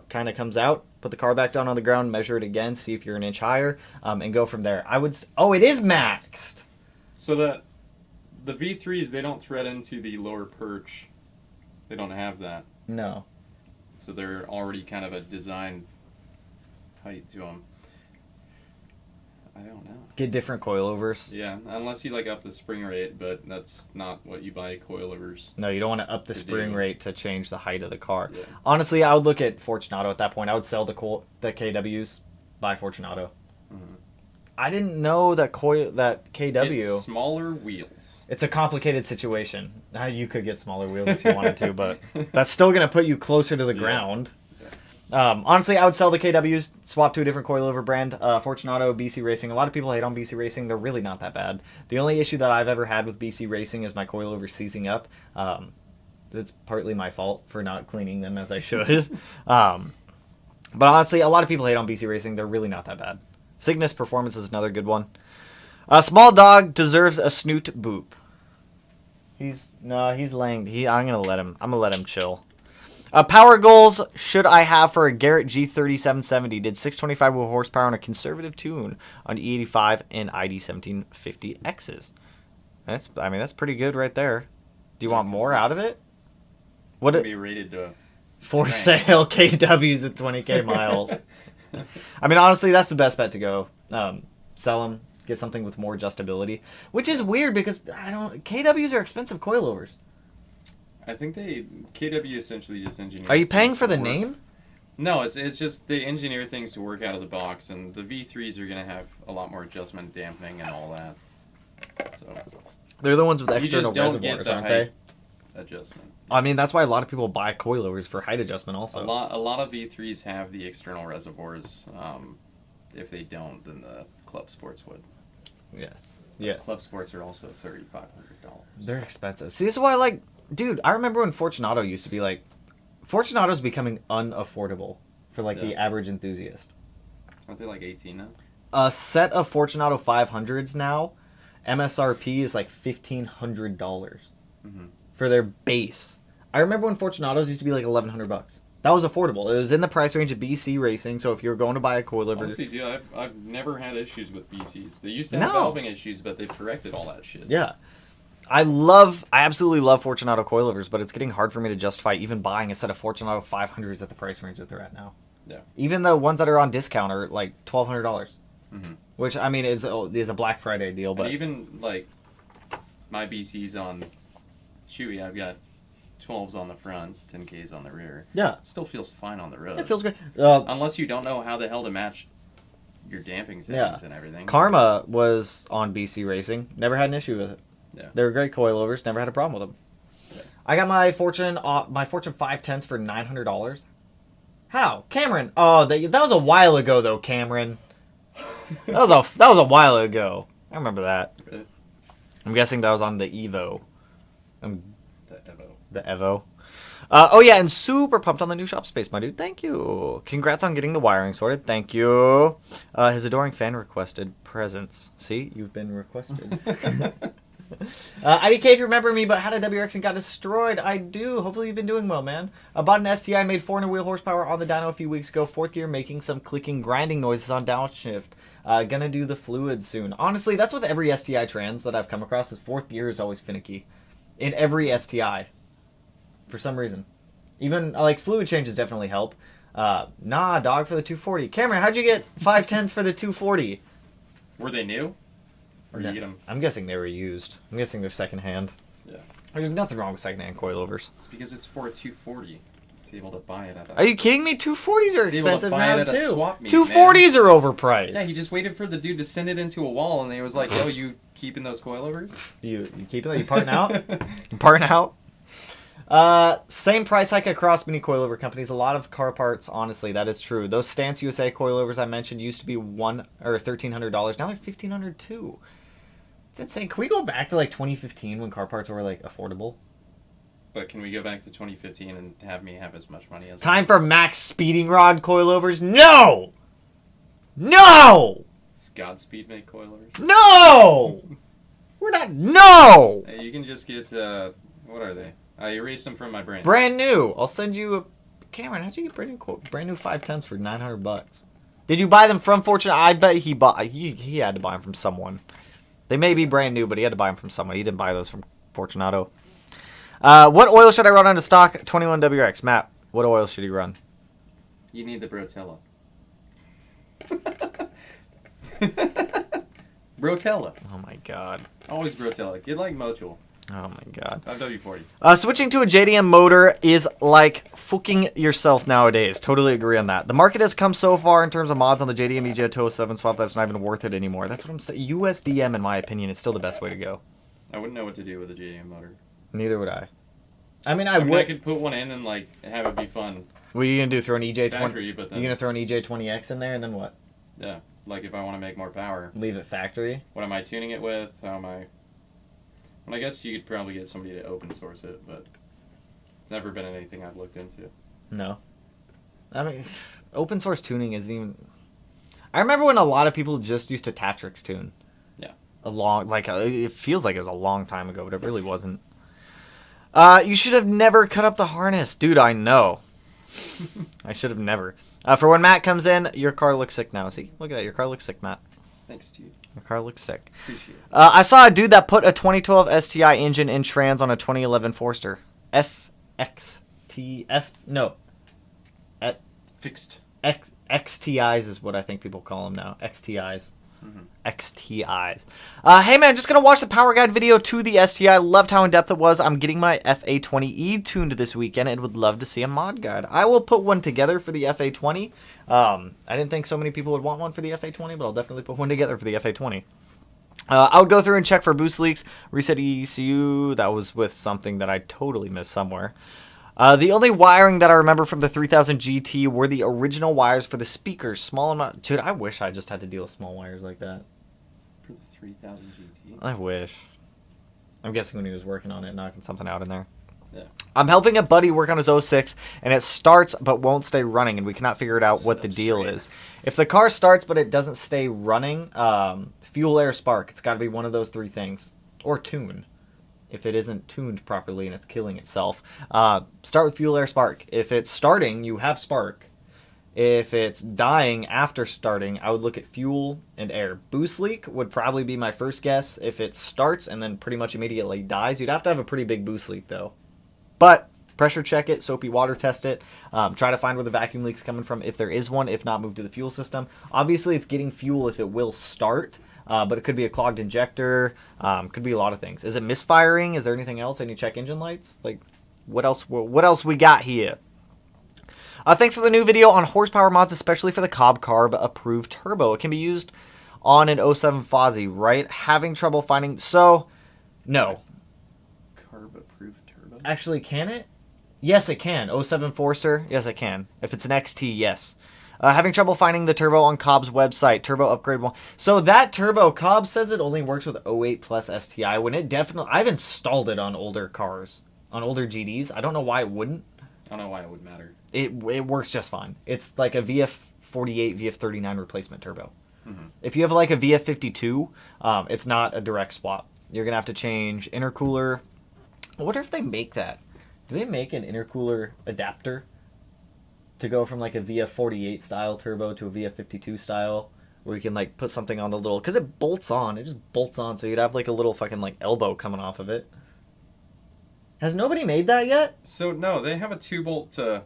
Speaker 1: kind of comes out. Put the car back down on the ground, measure it again, see if you're an inch higher, and go from there. Oh, it is maxed!
Speaker 3: So the V3s, they don't thread into the lower perch. They don't have that.
Speaker 1: No.
Speaker 3: So they're already kind of a design height to them. I don't know.
Speaker 1: Get different coilovers.
Speaker 3: Yeah, unless you like up the spring rate, but that's not what you buy coilovers.
Speaker 1: No, you don't want to up the
Speaker 3: To
Speaker 1: spring
Speaker 3: do.
Speaker 1: rate to change the height of the car.
Speaker 3: Yeah.
Speaker 1: Honestly, I would look at Fortunato at that point. I would sell the KWs, buy Fortunato.
Speaker 3: Mhm.
Speaker 1: I didn't know that KW.
Speaker 3: Get smaller wheels.
Speaker 1: It's a complicated situation. You could get smaller wheels if you wanted to, but that's still going to put you closer to the ground. Honestly, I would sell the KWs, swap to a different coilover brand. Fortunato, BC Racing. A lot of people hate on BC Racing. They're really not that bad. The only issue that I've ever had with BC Racing is my coilover seizing up. It's partly my fault for not cleaning them as I should. But honestly, a lot of people hate on BC Racing. They're really not that bad. Cygnus Performance is another good one. A small dog deserves a snoot boop. He's laying. I'm gonna let him chill. Power goals should I have for a Garrett G3770? Did 625 wheel horsepower on a conservative tune on E85 and ID1750Xs. That's pretty good right there. Do you want more out of it?
Speaker 3: What would be rated to
Speaker 1: for sale KWs at 20k miles. Honestly, that's the best bet to go. Sell them, get something with more adjustability, which is weird because KWs are expensive coilovers.
Speaker 3: I think KW essentially just engineers.
Speaker 1: Are you paying for the
Speaker 3: work.
Speaker 1: name?
Speaker 3: No, it's just they engineer things to work out of the box, and the V3s are gonna have a lot more adjustment, dampening, and all that. So
Speaker 1: they're the ones with
Speaker 3: you
Speaker 1: external
Speaker 3: just don't
Speaker 1: reservoirs,
Speaker 3: get the
Speaker 1: aren't
Speaker 3: height
Speaker 1: they?
Speaker 3: adjustment.
Speaker 1: That's why a lot of people buy coilovers for height adjustment also.
Speaker 3: A lot of V3s have the external reservoirs. If they don't, then the Club Sports would.
Speaker 1: Yes.
Speaker 3: Club Sports are also $3,500.
Speaker 1: They're expensive. See, this is why dude, I remember when Fortunato used to be Fortunato's becoming unaffordable for the average enthusiast.
Speaker 3: Aren't they like 18 now?
Speaker 1: A set of Fortunato 500s now, MSRP is $1,500 for their base. I remember when Fortunatos used to be $1,100. That was affordable. It was in the price range of BC Racing, so if you're going to buy a coilover...
Speaker 3: Honestly, dude, I've never had issues with BCs. They used to have valving issues, but they've corrected all that shit.
Speaker 1: Yeah. I absolutely love Fortunato coilovers, but it's getting hard for me to justify even buying a set of Fortunato 500s at the price range that they're at now.
Speaker 3: Yeah.
Speaker 1: Even the ones that are on discount are $1,200, which is a Black Friday deal. But
Speaker 3: and even my BCs on Chewy, I've got 12s on the front, 10Ks on the rear.
Speaker 1: Yeah,
Speaker 3: it still feels fine on the road.
Speaker 1: It feels good.
Speaker 3: Unless you don't know how the hell to match your damping settings and everything.
Speaker 1: Karma was on BC Racing. Never had an issue with it.
Speaker 3: Yeah.
Speaker 1: They were great coilovers. Never had a problem with them. Yeah. I got my Fortune 510s for $900. How? Cameron. Oh, that was a while ago though, Cameron. that was a while ago. I remember that.
Speaker 3: Really?
Speaker 1: I'm guessing that was on the Evo.
Speaker 3: The Evo.
Speaker 1: The Evo. Oh yeah, and super pumped on the new shop space, my dude. Thank you. Congrats on getting the wiring sorted. Thank you. His adoring fan requested presents. See, you've been requested. IDK, if you remember me, but had a WRX and got destroyed. I do. Hopefully you've been doing well, man. I bought an STI and made 400 wheel horsepower on the dyno a few weeks ago. Fourth gear, making some clicking, grinding noises on downshift. Gonna do the fluid soon. Honestly, that's with every STI trans that I've come across. Is fourth gear is always finicky in every STI for some reason. Even fluid changes definitely help. Nah, dog, for the 240. Cameron, how'd you get 510s for the 240?
Speaker 3: Were they new? Or
Speaker 1: No,
Speaker 3: you get them?
Speaker 1: I'm guessing they were used. I'm guessing they're secondhand.
Speaker 3: Yeah.
Speaker 1: There's nothing wrong with secondhand coilovers.
Speaker 3: It's because it's for a 240. It's able to buy it at a...
Speaker 1: Are you kidding me? 240s are expensive now, too.
Speaker 3: Swap meet,
Speaker 1: 240s are overpriced.
Speaker 3: Yeah, he just waited for the dude to send it into a wall, and he was like, yo, you keeping those coilovers?
Speaker 1: You keeping that? You parting out? You parting out? Same price hike across many coilover companies. A lot of car parts, honestly, that is true. Those Stance USA coilovers I mentioned used to be $1,300. Now they're $1,500 too. It's insane. Can we go back to 2015 when car parts were affordable?
Speaker 3: But can we go back to 2015 and have me have as much money as...
Speaker 1: Time for max speeding rod coilovers? No! No!
Speaker 3: It's Godspeed make coilovers?
Speaker 1: No! We're not... No!
Speaker 3: Hey, you can just get, what are they? I erased them from my brain.
Speaker 1: Brand new. I'll send you a... Cameron, how'd you get brand new 510s for $900? Did you buy them from Fortune? I bet he had to buy them from someone. They may be brand new, but he had to buy them from someone. He didn't buy those from Fortunato. What oil should I run onto stock 21WX? Matt, what oil should he run?
Speaker 3: You need the Brotella. Rotella.
Speaker 1: Oh my god.
Speaker 3: Always Rotella. Get like Motul.
Speaker 1: Oh my god.
Speaker 3: W40.
Speaker 1: Switching to a JDM motor is like fucking yourself nowadays. Totally agree on that. The market has come so far in terms of mods on the JDM EJ 207 swap that's not even worth it anymore. That's what I'm saying. USDM, in my opinion, is still the best way to go.
Speaker 3: I wouldn't know what to do with a JDM motor.
Speaker 1: Neither would I. I mean,
Speaker 3: I
Speaker 1: would.
Speaker 3: I could put one in and like have it be fun.
Speaker 1: What are you gonna do? Throw an EJ20?
Speaker 3: Factory, but then,
Speaker 1: You gonna throw an EJ20X in there and then what?
Speaker 3: yeah, like if I want to make more power.
Speaker 1: Leave it factory?
Speaker 3: What am I tuning it with? How am I? Well, I guess you could probably get somebody to open source it, but it's never been anything I've looked into.
Speaker 1: No. I mean, open source tuning isn't even. I remember when a lot of people just used to Tatrix tune.
Speaker 3: Yeah.
Speaker 1: It feels like it was a long time ago, but it really wasn't. You should have never cut up the harness. Dude, I know. I should have never. For when Matt comes in, your car looks sick now. See? Look at that. Your car looks sick, Matt.
Speaker 3: Thanks, Steve.
Speaker 1: Your car looks sick.
Speaker 3: Appreciate it.
Speaker 1: I saw a dude that put a 2012 STI engine in trans on a 2011 Forster.
Speaker 3: Fixed.
Speaker 1: XTIs is what I think people call them now. XTIs.
Speaker 3: Mm-hmm.
Speaker 1: XTIs. Hey man, just gonna watch the power guide video to the STI. Loved how in depth it was. I'm getting my FA20E tuned this weekend and would love to see a mod guide. I will put one together for the FA20. I didn't think so many people would want one for the FA20, but I'll definitely put one together for the FA20. I would go through and check for boost leaks, reset ECU. That was with something that I totally missed somewhere. The only wiring that I remember from the 3000 GT were the original wires for the speakers. Small amount. Dude, I wish I just had to deal with small wires like that.
Speaker 3: For the 3000 GT?
Speaker 1: I wish. I'm guessing when he was working on it, knocking something out in there.
Speaker 3: Yeah.
Speaker 1: I'm helping a buddy work on his 06, and it starts but won't stay running, and we cannot figure it out what the deal is. If the car starts but it doesn't stay running, fuel, air, spark. It's got to be one of those three things. Or tune. If it isn't tuned properly and it's killing itself. Start with fuel, air, spark. If it's starting, you have spark. If it's dying after starting, I would look at fuel and air. Boost leak would probably be my first guess. If it starts and then pretty much immediately dies, you'd have to have a pretty big boost leak though. But pressure check it, soapy water test it. Try to find where the vacuum leak's coming from if there is one. If not, move to the fuel system. Obviously, it's getting fuel if it will start. But it could be a clogged injector. Could be a lot of things. Is it misfiring? Is there anything else? Any check engine lights? Like, what else? What else we got here? Thanks for the new video on horsepower mods, especially for the Cobb Carb approved turbo. It can be used on an 07 Fozzy, right? Having trouble finding. So, no.
Speaker 3: Carb approved turbo?
Speaker 1: Actually, can it? Yes, it can. 07 Forster. Yes, it can. If it's an XT, yes. Having trouble finding the turbo on Cobb's website. Turbo upgrade one. So that turbo, Cobb says it only works with 08 plus STI. When it definitely, I've installed it on older cars, on older GDs. I don't know why it wouldn't.
Speaker 3: I don't know why it would matter.
Speaker 1: It works just fine. It's like a VF48, VF39 replacement turbo.
Speaker 3: Mm-hmm.
Speaker 1: If you have like a VF52, it's not a direct swap. You're gonna have to change intercooler. I wonder if they make that. Do they make an intercooler adapter? To go from like a VF48 style turbo to a VF52 style, where you can like put something on the little, because it bolts on, it just bolts on, so you'd have like a little fucking like elbow coming off of it. Has nobody made that yet?
Speaker 3: So no, they have a 2-bolt to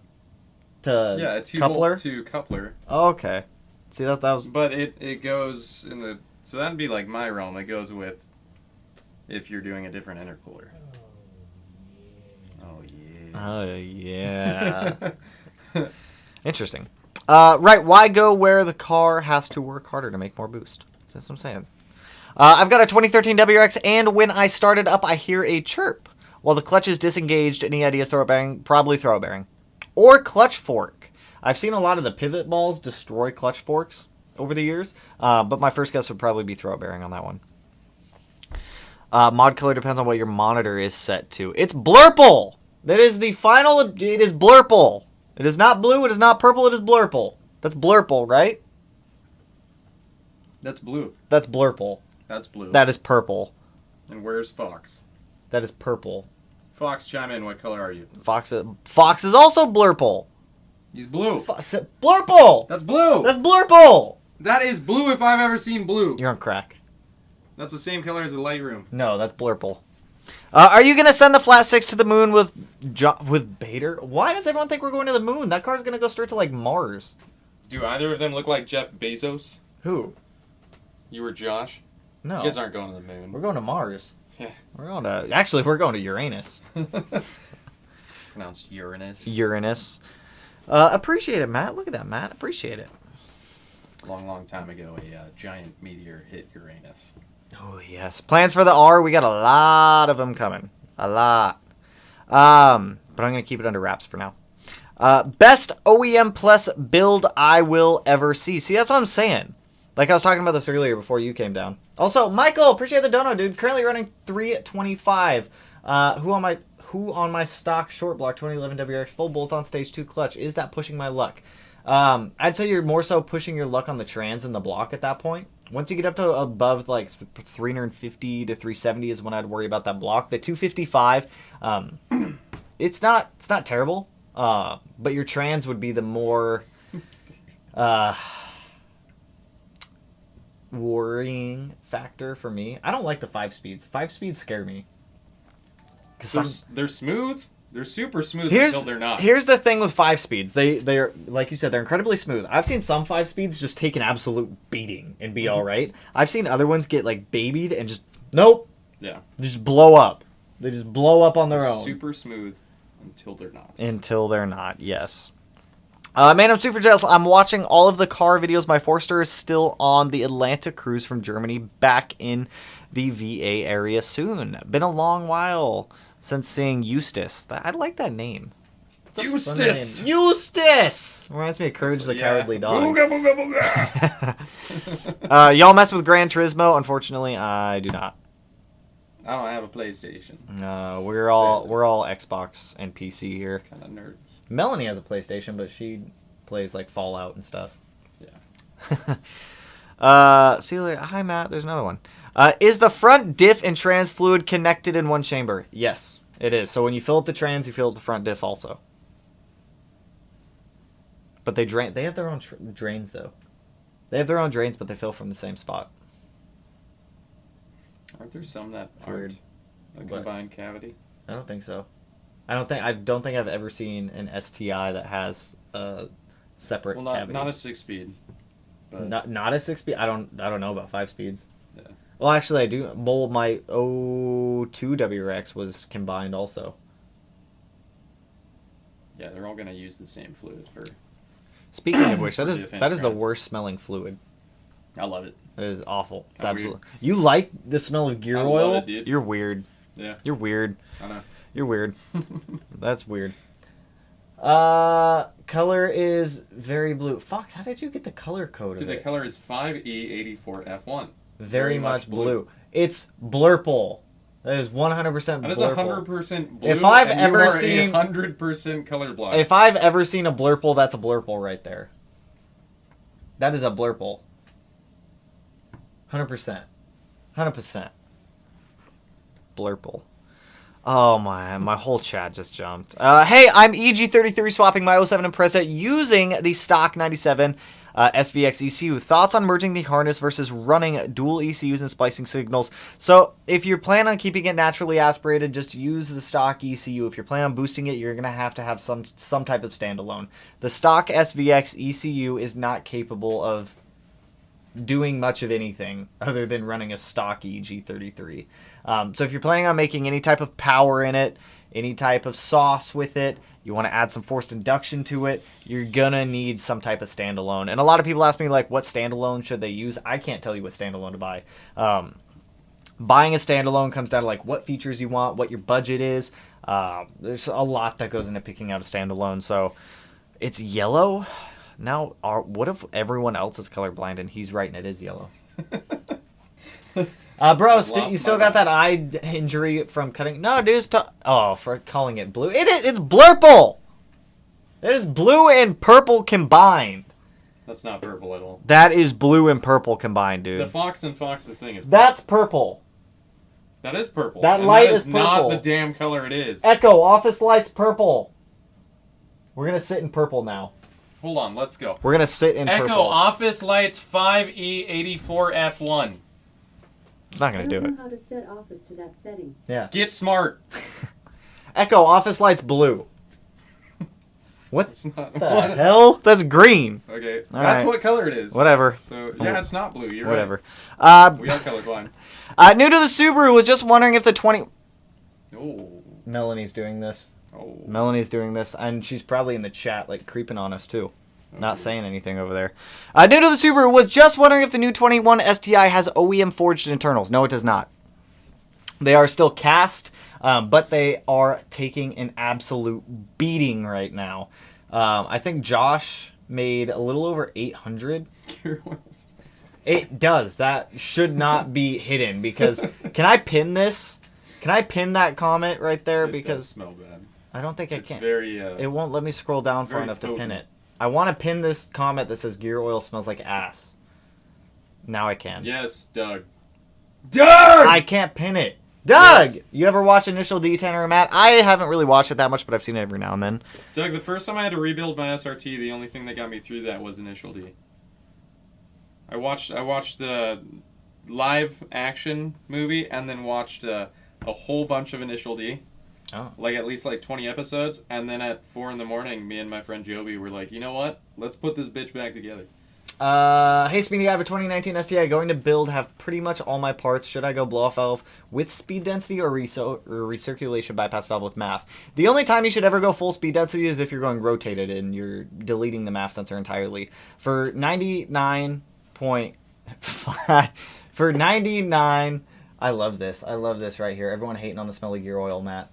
Speaker 3: a 2
Speaker 1: coupler?
Speaker 3: bolt to coupler.
Speaker 1: Oh, okay. See that was.
Speaker 3: But it goes in the, so that'd be like my realm. It goes with if you're doing a different intercooler. Oh yeah.
Speaker 1: Oh yeah. Interesting. Right, why go where the car has to work harder to make more boost? That's what I'm saying. I've got a 2013 WRX, and when I start it up, I hear a chirp. While the clutch is disengaged, any ideas throw a bearing? Probably throw a bearing. Or clutch fork. I've seen a lot of the pivot balls destroy clutch forks over the years, but my first guess would probably be throw a bearing on that one. Mod color depends on what your monitor is set to. It's blurple! That is the final, it is blurple. It is not blue, it is not purple, it is blurple. That's blurple, right?
Speaker 3: That's blue.
Speaker 1: That's blurple.
Speaker 3: That's blue.
Speaker 1: That is purple.
Speaker 3: And where's Fox?
Speaker 1: That is purple.
Speaker 3: Fox, chime in. What color are you?
Speaker 1: Fox is also blurple.
Speaker 3: He's blue.
Speaker 1: Blurple!
Speaker 3: That's blue!
Speaker 1: That's blurple!
Speaker 3: That is blue if I've ever seen blue.
Speaker 1: You're on crack.
Speaker 3: That's the same color as the Lightroom.
Speaker 1: No, that's blurple. Are you going to send the Flat 6 to the moon with Bader? Why does everyone think we're going to the moon? That car's going to go straight to, like, Mars.
Speaker 3: Do either of them look like Jeff Bezos?
Speaker 1: Who?
Speaker 3: You or Josh?
Speaker 1: No.
Speaker 3: You guys aren't going to the moon.
Speaker 1: We're going to Mars.
Speaker 3: Yeah.
Speaker 1: We're going to Uranus.
Speaker 3: It's pronounced Uranus.
Speaker 1: Uranus. Appreciate it, Matt. Look at that, Matt. Appreciate it.
Speaker 3: Long time ago, a giant meteor hit Uranus.
Speaker 1: Oh, yes. Plans for the R. We got a lot of them coming. A lot. But I'm going to keep it under wraps for now. Best OEM Plus build I will ever see. See, that's what I'm saying. Like I was talking about this earlier before you came down. Also, Michael, appreciate the dono, dude. Currently running 325. Who on my stock short block 2011 WRX full bolt on stage 2 clutch? Is that pushing my luck? I'd say you're more so pushing your luck on the trans and the block at that point. Once you get up to above like 350 to 370 is when I'd worry about that block. The 255, it's not terrible. But your trans would be the more worrying factor for me. I don't like the 5 speeds. 5 speeds scare me.
Speaker 3: They're smooth. They're super smooth until they're not.
Speaker 1: Here's the thing with 5 speeds. They're like you said, they're incredibly smooth. I've seen some 5 speeds just take an absolute beating and be all right. I've seen other ones get like babied and just nope.
Speaker 3: Yeah.
Speaker 1: Just blow up. They just blow up on their own.
Speaker 3: Super smooth until they're not.
Speaker 1: Until they're not. Yes. Man, I'm super jealous. I'm watching all of the car videos. My Forster is still on the Atlanta cruise from Germany, back in the VA area soon. Been a long while since seeing Eustace. I like that name.
Speaker 3: Eustace!
Speaker 1: Eustace! Reminds me of Courage the Cowardly Dog.
Speaker 3: Booga, booga, booga.
Speaker 1: Y'all mess with Gran Turismo? Unfortunately, I do not.
Speaker 3: I don't have a PlayStation.
Speaker 1: No, we're all Xbox and PC here.
Speaker 3: Kind of nerds.
Speaker 1: Melanie has a PlayStation, but she plays like Fallout and stuff.
Speaker 3: Yeah.
Speaker 1: See, hi Matt. There's another one. Is the front diff and trans fluid connected in one chamber? Yes, it is. So when you fill up the trans, you fill up the front diff also. But they drain. They have their own drains though. They have their own drains, but they fill from the same spot.
Speaker 3: Aren't there some that
Speaker 1: It's
Speaker 3: aren't
Speaker 1: weird.
Speaker 3: a combined cavity?
Speaker 1: I don't think so. I don't think I've ever seen an STI that has a separate cavity.
Speaker 3: Not a 6-speed. But
Speaker 1: Not a 6-speed. I don't know about 5 speeds.
Speaker 3: Yeah.
Speaker 1: Well, actually, I do. Well, my 02 WRX was combined also.
Speaker 3: Yeah, they're all gonna use the same fluid for.
Speaker 1: Speaking of which, that is
Speaker 3: Trans.
Speaker 1: the worst smelling fluid.
Speaker 3: I love it.
Speaker 1: It is awful. It's
Speaker 3: I'm
Speaker 1: absolutely. You like the smell of gear
Speaker 3: I
Speaker 1: oil?
Speaker 3: love it, dude.
Speaker 1: You're weird.
Speaker 3: Yeah.
Speaker 1: You're weird.
Speaker 3: I know.
Speaker 1: You're weird. That's weird. Color is very blue. Fox, how did you get the color code
Speaker 3: Dude,
Speaker 1: of
Speaker 3: the
Speaker 1: it?
Speaker 3: color is 5E84F1.
Speaker 1: Very much blue. It's blurple. That is 100%
Speaker 3: That is
Speaker 1: blurple.
Speaker 3: 100% blue.
Speaker 1: If I've
Speaker 3: and
Speaker 1: ever
Speaker 3: you are
Speaker 1: seen
Speaker 3: 100% colorblind.
Speaker 1: If I've ever seen a blurple, that's a blurple right there. That is a blurple. 100%. 100%. Blurple. Oh my whole chat just jumped. Hey, I'm EG33 swapping my 07 Impreza using the stock 97 SVX ECU. Thoughts on merging the harness versus running dual ECUs and splicing signals? So if you plan on keeping it naturally aspirated, just use the stock ECU. If you're planning on boosting it, you're going to have some type of standalone. The stock SVX ECU is not capable of doing much of anything other than running a stock EG33. So if you're planning on making any type of power in it, any type of sauce with it, you want to add some forced induction to it, you're gonna need some type of standalone. And a lot of people ask me, like, what standalone should they use? I can't tell you what standalone to buy. Buying a standalone comes down to like what features you want, what your budget is. There's a lot that goes into picking out a standalone. So it's yellow. Now, what if everyone else is colorblind and he's right and it is yellow? Bro, you still got that eye injury from cutting? No, dude, for calling it blue. It's blurple. It is blue and purple combined.
Speaker 3: That's not purple at all.
Speaker 1: That is blue and purple combined, dude.
Speaker 3: The Fox and Fox's thing is purple.
Speaker 1: That's purple.
Speaker 3: That is purple.
Speaker 1: That
Speaker 3: and
Speaker 1: light
Speaker 3: that
Speaker 1: is purple.
Speaker 3: Not the damn color it is.
Speaker 1: Echo, office lights purple. We're going to sit in purple now.
Speaker 3: Hold on, let's go.
Speaker 1: We're going to sit in
Speaker 3: Echo,
Speaker 1: purple.
Speaker 3: office lights 5E84F1.
Speaker 1: It's not going to do
Speaker 4: I don't
Speaker 1: it.
Speaker 4: know how to set office to that setting.
Speaker 1: Yeah.
Speaker 3: Get smart.
Speaker 1: Echo, office lights blue. What
Speaker 3: It's not
Speaker 1: the
Speaker 3: one.
Speaker 1: hell? That's green.
Speaker 3: Okay,
Speaker 1: All
Speaker 3: that's
Speaker 1: right.
Speaker 3: what color it is.
Speaker 1: Whatever.
Speaker 3: So yeah, it's not blue. You're
Speaker 1: Whatever.
Speaker 3: right. We are colorblind.
Speaker 1: New to the Subaru, was just wondering if the 20...
Speaker 3: Oh.
Speaker 1: Melanie's doing this.
Speaker 3: Oh.
Speaker 1: Melanie doing this, and she's probably in the chat, like, creeping on us, too. Not
Speaker 3: Okay.
Speaker 1: saying anything over there. New to the Subaru, was just wondering if the new 21 STI has OEM forged internals. No, it does not. They are still cast, but they are taking an absolute beating right now. I think Josh made a little over 800. It does. That should not be hidden, because... Can I pin this? Can I pin that comment right there?
Speaker 3: It
Speaker 1: Because
Speaker 3: does smell bad.
Speaker 1: I don't think I
Speaker 3: It's
Speaker 1: can.
Speaker 3: very.
Speaker 1: It won't let me scroll down
Speaker 3: it's
Speaker 1: far
Speaker 3: very
Speaker 1: enough to pin
Speaker 3: potent.
Speaker 1: it. I want to pin this comment that says gear oil smells like ass. Now I can.
Speaker 3: Yes, Doug. Doug!
Speaker 1: I can't pin it. Doug!
Speaker 3: Yes.
Speaker 1: You ever watch Initial D, Tanner or Matt? I haven't really watched it that much, but I've seen it every now and then.
Speaker 3: Doug, the first time I had to rebuild my SRT, the only thing that got me through that was Initial D. I watched the live action movie and then watched a whole bunch of Initial D.
Speaker 1: Oh.
Speaker 3: Like at least like 20 episodes, and then at 4 in the morning, me and my friend Joby were like, you know what? Let's put this bitch back together.
Speaker 1: Hey Speedy, I have a 2019 STI going to build, have pretty much all my parts. Should I go blow off valve with speed density or recirculation bypass valve with MAF? The only time you should ever go full speed density is if you're going rotated and you're deleting the MAF sensor entirely. For 99.5, for 99, I love this right here. Everyone hating on the smelly gear oil, Matt.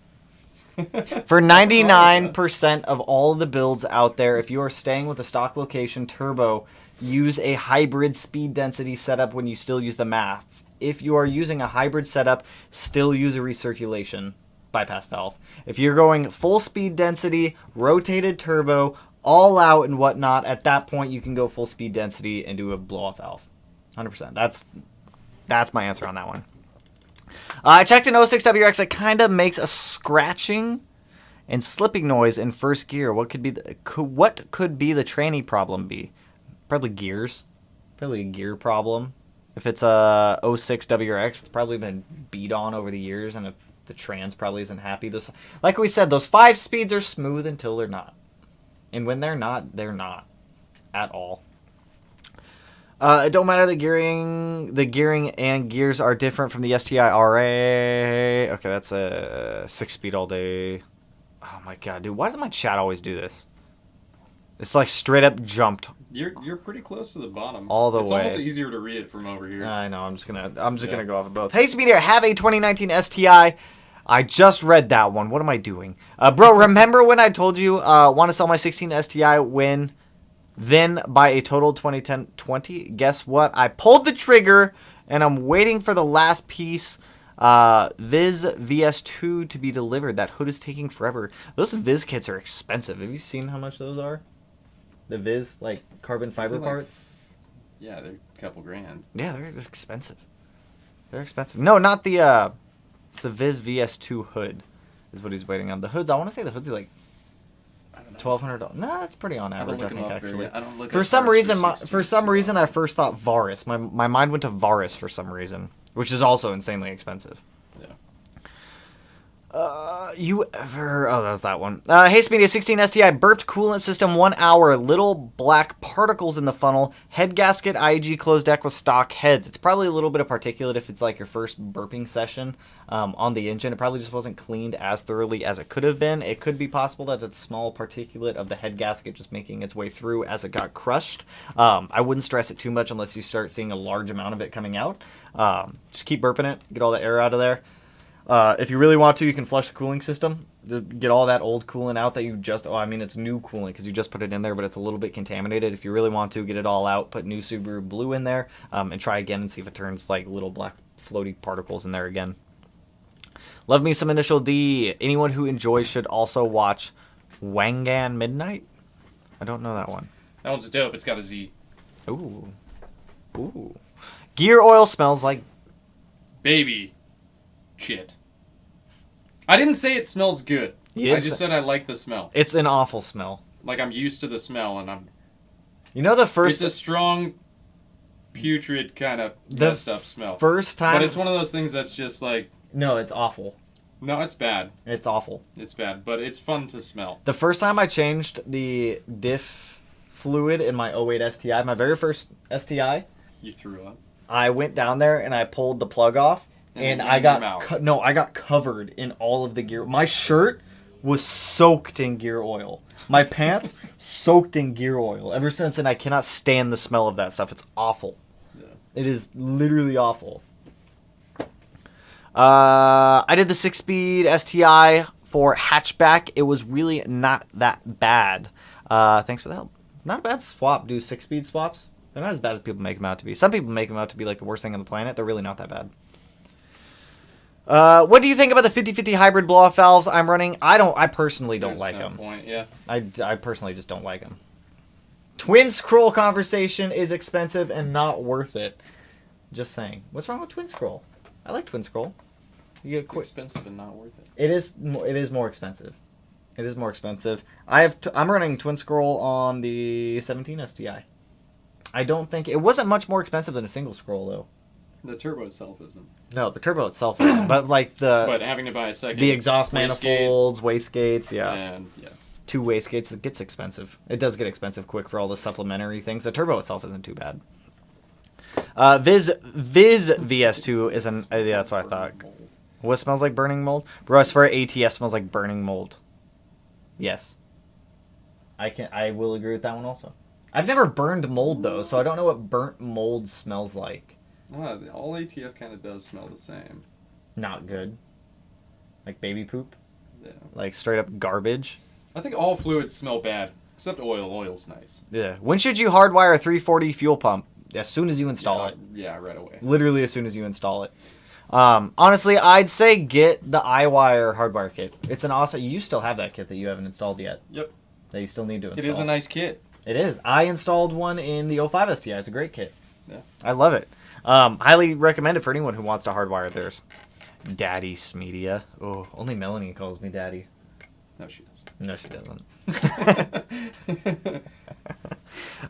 Speaker 1: For 99% of all the builds out there, if you are staying with a stock location turbo, use a hybrid speed density setup when you still use the MAF. If you are using a hybrid setup, still use a recirculation bypass valve. If you're going full speed density, rotated turbo, all out and whatnot, at that point you can go full speed density and do a blow-off valve. 100%. That's my answer on that one. I checked an 06WX that kind of makes a scratching and slipping noise in first gear. What could be the tranny problem be? Probably gears. Probably a gear problem. If it's a 06WX, it's probably been beat on over the years, and the trans probably isn't happy. Like we said, those 5 speeds are smooth until they're not. And when they're not at all. It don't matter. The gearing and gears are different from the STI RA. Okay, that's a 6-speed all day. Oh my god, dude! Why does my chat always do this? It's like straight up jumped.
Speaker 3: You're pretty close to the bottom.
Speaker 1: All the
Speaker 3: it's
Speaker 1: way.
Speaker 3: almost easier to read it from over here.
Speaker 1: I know. I'm just gonna go off of both. Hey, Speedy, I have a 2019 STI. I just read that one. What am I doing, bro? Remember when I told you want to sell my 16 STI when? Then buy a total 20. Guess what? I pulled the trigger, and I'm waiting for the last piece, Viz VS2, to be delivered. That hood is taking forever. Those Viz kits are expensive. Have you seen how much those are? The Viz, like, carbon fiber parts?
Speaker 3: Yeah, they're a couple grand.
Speaker 1: Yeah, they're expensive. They're expensive. No, not the, it's the Viz VS2 hood is what he's waiting on. The hoods, I want to say the hoods are like $1,200. No, that's pretty on average, I think, actually. For some reason, I first thought Varus. My mind went to Varus for some reason, which is also insanely expensive.
Speaker 3: Yeah.
Speaker 1: Oh, that was that one. Hey, Speedy, 16 STI, burped coolant system, 1 hour, little black particles in the funnel, head gasket, IEG closed deck with stock heads. It's probably a little bit of particulate if it's like your first burping session on the engine. It probably just wasn't cleaned as thoroughly as it could have been. It could be possible that it's small particulate of the head gasket just making its way through as it got crushed. I wouldn't stress it too much unless you start seeing a large amount of it coming out. Just keep burping it, get all the air out of there. If you really want to, you can flush the cooling system to get all that old coolant out that you just... Oh, I mean, it's new coolant because you just put it in there, but it's a little bit contaminated. If you really want to, get it all out, put new Subaru Blue in there, and try again and see if it turns like little black floaty particles in there again. Love me some Initial D. Anyone who enjoys should also watch Wangan Midnight. I don't know that one.
Speaker 3: That one's dope. It's got a Z.
Speaker 1: Ooh. Ooh. Gear oil smells like...
Speaker 3: Baby shit. I didn't say it smells good. I just said I like the smell.
Speaker 1: It's an awful smell.
Speaker 3: Like, I'm used to the smell, and I'm...
Speaker 1: You know the first...
Speaker 3: It's a strong, putrid kind of messed up smell.
Speaker 1: First time...
Speaker 3: But it's one of those things that's just like...
Speaker 1: No, it's awful.
Speaker 3: No, it's bad.
Speaker 1: It's awful.
Speaker 3: It's bad, but it's fun to smell.
Speaker 1: The first time I changed the diff fluid in my '08 STI, my very first STI,
Speaker 3: You threw up.
Speaker 1: I went down there and I pulled the plug off, and I got I got covered in all of the gear. My shirt was soaked in gear oil. My pants soaked in gear oil. Ever since then, I cannot stand the smell of that stuff. It's awful.
Speaker 3: Yeah.
Speaker 1: It is literally awful. I did the 6-speed STI for hatchback. It was really not that bad. Thanks for the help. Not a bad swap. Do 6-speed swaps? They're not as bad as people make them out to be. Some people make them out to be like the worst thing on the planet. They're really not that bad. What do you think about the 50/50 hybrid blow-off valves I'm running? I personally don't like them.
Speaker 3: Point. Yeah.
Speaker 1: I personally just don't like them. Twin scroll conversation is expensive and not worth it. Just saying. What's wrong with twin scroll? I like twin scroll. You get
Speaker 3: It's expensive and not worth it.
Speaker 1: It is more expensive. It is more expensive. I'm running twin scroll on the 17 STI. I don't think it wasn't much more expensive than a single scroll though.
Speaker 3: The turbo itself isn't.
Speaker 1: No, the turbo itself isn't. But like
Speaker 3: But having to buy a second.
Speaker 1: the exhaust
Speaker 3: wastegate,
Speaker 1: manifolds, wastegates, yeah.
Speaker 3: And yeah.
Speaker 1: 2 wastegates, it gets expensive. It does get expensive quick for all the supplementary things. The turbo itself isn't too bad. Viz VS2 is an yeah, that's what I thought. What smells like burning mold? Bro, I swear ATS smells like burning mold. Yes. I will agree with that one also. I've never burned mold though, so I don't know what burnt mold smells like.
Speaker 3: All ATF kind of does smell the same.
Speaker 1: Not good. Like baby poop?
Speaker 3: Yeah.
Speaker 1: Like straight up garbage?
Speaker 3: I think all fluids smell bad, except oil. Oil's nice.
Speaker 1: Yeah. When should you hardwire a 340 fuel pump? As soon as you install it.
Speaker 3: Yeah, right away.
Speaker 1: Literally as soon as you install it. Honestly, I'd say get the iWire hardwire kit. It's an awesome... You still have that kit that you haven't installed yet.
Speaker 3: Yep.
Speaker 1: That you still need to install.
Speaker 3: It is a nice kit.
Speaker 1: It is. I installed one in the 05 STI. It's a great kit.
Speaker 3: Yeah.
Speaker 1: I love it. Highly recommend it for anyone who wants to hardwire theirs. Daddy Smedia. Oh, only Melanie calls me daddy.
Speaker 3: No, she doesn't.
Speaker 1: No, she doesn't.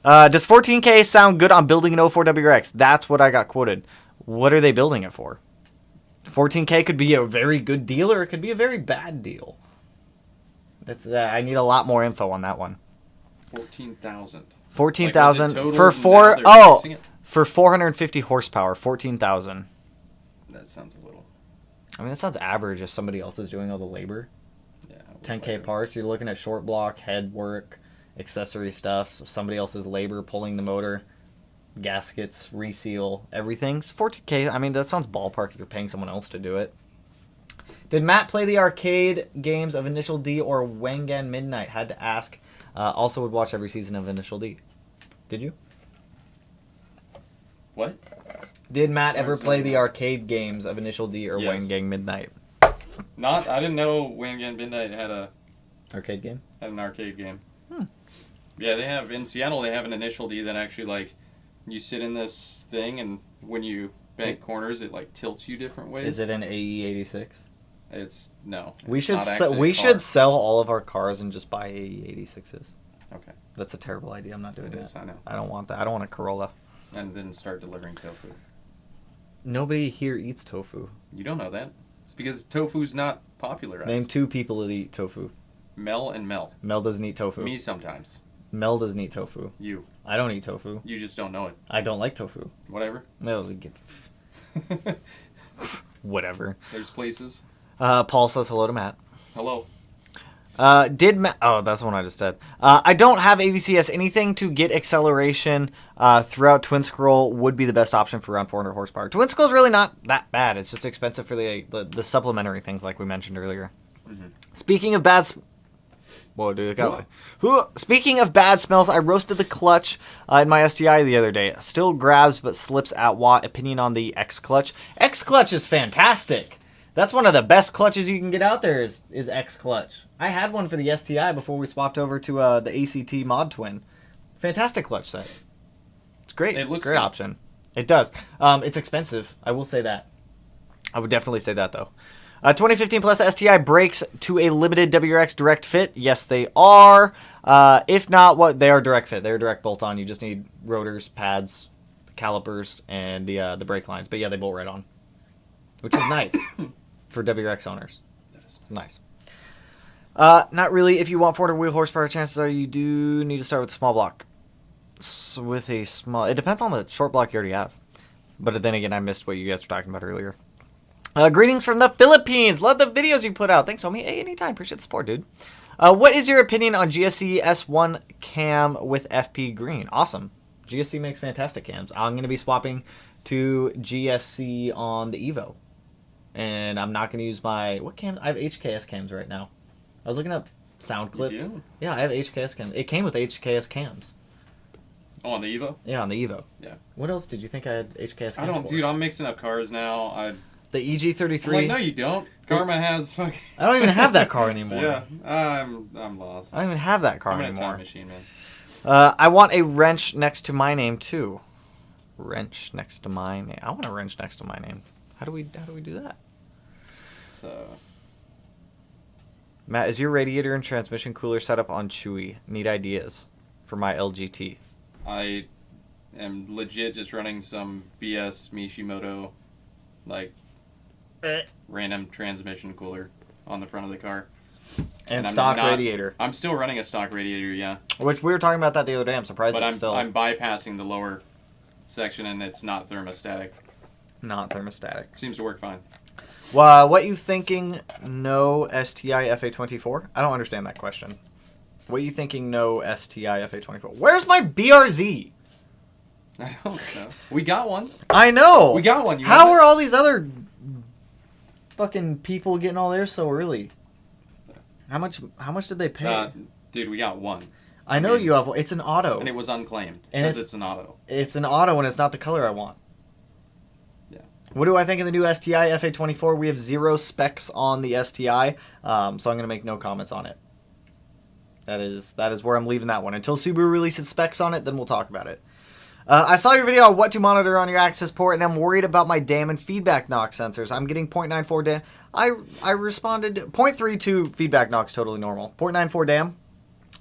Speaker 1: Does 14K sound good on building an 04 WRX? That's what I got quoted. What are they building it for? 14K could be a very good deal or it could be a very bad deal. That's I need a lot more info on that one.
Speaker 3: 14,000.
Speaker 1: 14,000
Speaker 3: like,
Speaker 1: for for 450 horsepower. 14,000.
Speaker 3: That sounds a little.
Speaker 1: I mean, that sounds average if somebody else is doing all the labor.
Speaker 3: Yeah.
Speaker 1: 10K parts. You're looking at short block, head work, accessory stuff. So somebody else's labor pulling the motor, gaskets, reseal, everything. So 14K. I mean, that sounds ballpark if you're paying someone else to do it. Did Matt play the arcade games of Initial D or Wangan Midnight? Had to ask. Also would watch every season of Initial D. Did you?
Speaker 3: What?
Speaker 1: Did Matt ever play the arcade games of Initial D or Wangan Midnight?
Speaker 3: I didn't know Wangan Midnight had
Speaker 1: arcade game.
Speaker 3: Had an arcade game. Yeah, they have in Seattle. They have an Initial D that actually like you sit in this thing and when you bank corners, it like tilts you different ways.
Speaker 1: Is it an AE86?
Speaker 3: It's no.
Speaker 1: We should sell all of our cars and just buy AE86s.
Speaker 3: Okay.
Speaker 1: That's a terrible idea. I'm not doing that.
Speaker 3: I know.
Speaker 1: I don't want that. I don't want a Corolla.
Speaker 3: And then start delivering tofu.
Speaker 1: Nobody here eats tofu.
Speaker 3: You don't know that. It's because tofu's not popularized.
Speaker 1: Name 2 people that eat tofu.
Speaker 3: Mel and Mel.
Speaker 1: Mel doesn't eat tofu.
Speaker 3: Me sometimes.
Speaker 1: Mel doesn't eat tofu.
Speaker 3: You.
Speaker 1: I don't eat tofu.
Speaker 3: You just don't know it.
Speaker 1: I don't like tofu.
Speaker 3: Whatever.
Speaker 1: No, whatever.
Speaker 3: There's places.
Speaker 1: Paul says hello to Matt.
Speaker 3: Hello.
Speaker 1: Did Matt... Oh, that's the one I just said. I don't have AVCS. Anything to get acceleration throughout Twin Scroll would be the best option for around 400 horsepower. Twin Scroll's really not that bad. It's just expensive for the supplementary things like we mentioned earlier. Mm-hmm. Speaking of bad... Whoa, dude, Speaking of bad smells, I roasted the clutch in my STI the other day. Still grabs but slips at watt. Opinion on the X clutch. X clutch is fantastic. That's one of the best clutches you can get out there is X clutch. I had one for the STI before we swapped over to the ACT Mod Twin. Fantastic clutch set. It's great.
Speaker 3: It looks
Speaker 1: great
Speaker 3: good.
Speaker 1: option. It does. It's expensive. I will say that. I would definitely say that though. 2015 Plus STI brakes to a limited WRX direct fit. Yes, they are. If not, they are direct fit. They're direct bolt on. You just need rotors, pads, calipers, and the brake lines. But yeah, they bolt right on, which is nice for WRX owners.
Speaker 3: is
Speaker 1: Nice. Not really. If you want 400 wheel horsepower, chances are you do need to start with a small block. With a small... It depends on the short block you already have. But then again, I missed what you guys were talking about earlier. Greetings from the Philippines. Love the videos you put out. Thanks, homie. Hey, anytime. Appreciate the support, dude. What is your opinion on GSC S1 cam with FP green? Awesome. GSC makes fantastic cams. I'm going to be swapping to GSC on the Evo. And I'm not going to use my... What cam? I have HKS cams right now. I was looking up sound clips.
Speaker 3: You do?
Speaker 1: Yeah, I have HKS cams. It came with HKS cams.
Speaker 3: Oh, on the Evo?
Speaker 1: Yeah, on the Evo.
Speaker 3: Yeah.
Speaker 1: What else did you think I had HKS cams
Speaker 3: I don't,
Speaker 1: for?
Speaker 3: dude. I'm mixing up cars now.
Speaker 1: The EG33.
Speaker 3: I'm like, no, you don't. Karma has fucking.
Speaker 1: I don't even have that car anymore.
Speaker 3: Yeah, I'm lost.
Speaker 1: I don't even have that car
Speaker 3: I'm in a
Speaker 1: anymore.
Speaker 3: time machine, man.
Speaker 1: I want a wrench next to my name too. Wrench next to my name. I want a wrench next to my name. How do we do that?
Speaker 3: So.
Speaker 1: Matt, is your radiator and transmission cooler setup on Chewy? Need ideas for my LGT.
Speaker 3: I am legit just running some BS Mishimoto, like, random transmission cooler on the front of the car.
Speaker 1: And
Speaker 3: I'm
Speaker 1: stock
Speaker 3: not-
Speaker 1: radiator.
Speaker 3: I'm still running a stock radiator, yeah.
Speaker 1: Which we were talking about that the other day. I'm surprised
Speaker 3: But
Speaker 1: it's still
Speaker 3: I'm bypassing the lower section and it's not thermostatic.
Speaker 1: not thermostatic.
Speaker 3: Seems to work fine.
Speaker 1: Well, what you thinking? No STI FA24? I don't understand that question. What you thinking? No STI FA24? Where's my BRZ?
Speaker 3: I don't know. We got one.
Speaker 1: I know.
Speaker 3: We got one. You
Speaker 1: How
Speaker 3: want
Speaker 1: are
Speaker 3: it?
Speaker 1: all these other fucking people getting all theirs so early? How much did they pay?
Speaker 3: Dude, we got one.
Speaker 1: I know you have. It's an auto.
Speaker 3: And it was unclaimed.
Speaker 1: And
Speaker 3: Because it's an auto.
Speaker 1: It's an auto and it's not the color I want.
Speaker 3: Yeah.
Speaker 1: What do I think of the new STI FA24? We have 0 specs on the STI, so I'm going to make no comments on it. That is where I'm leaving that one. Until Subaru releases specs on it, then we'll talk about it. I saw your video on what to monitor on your access port, and I'm worried about my DAM and feedback knock sensors. I'm getting 0.94 DAM. I responded 0.32 feedback knock's totally normal. 0.94 DAM.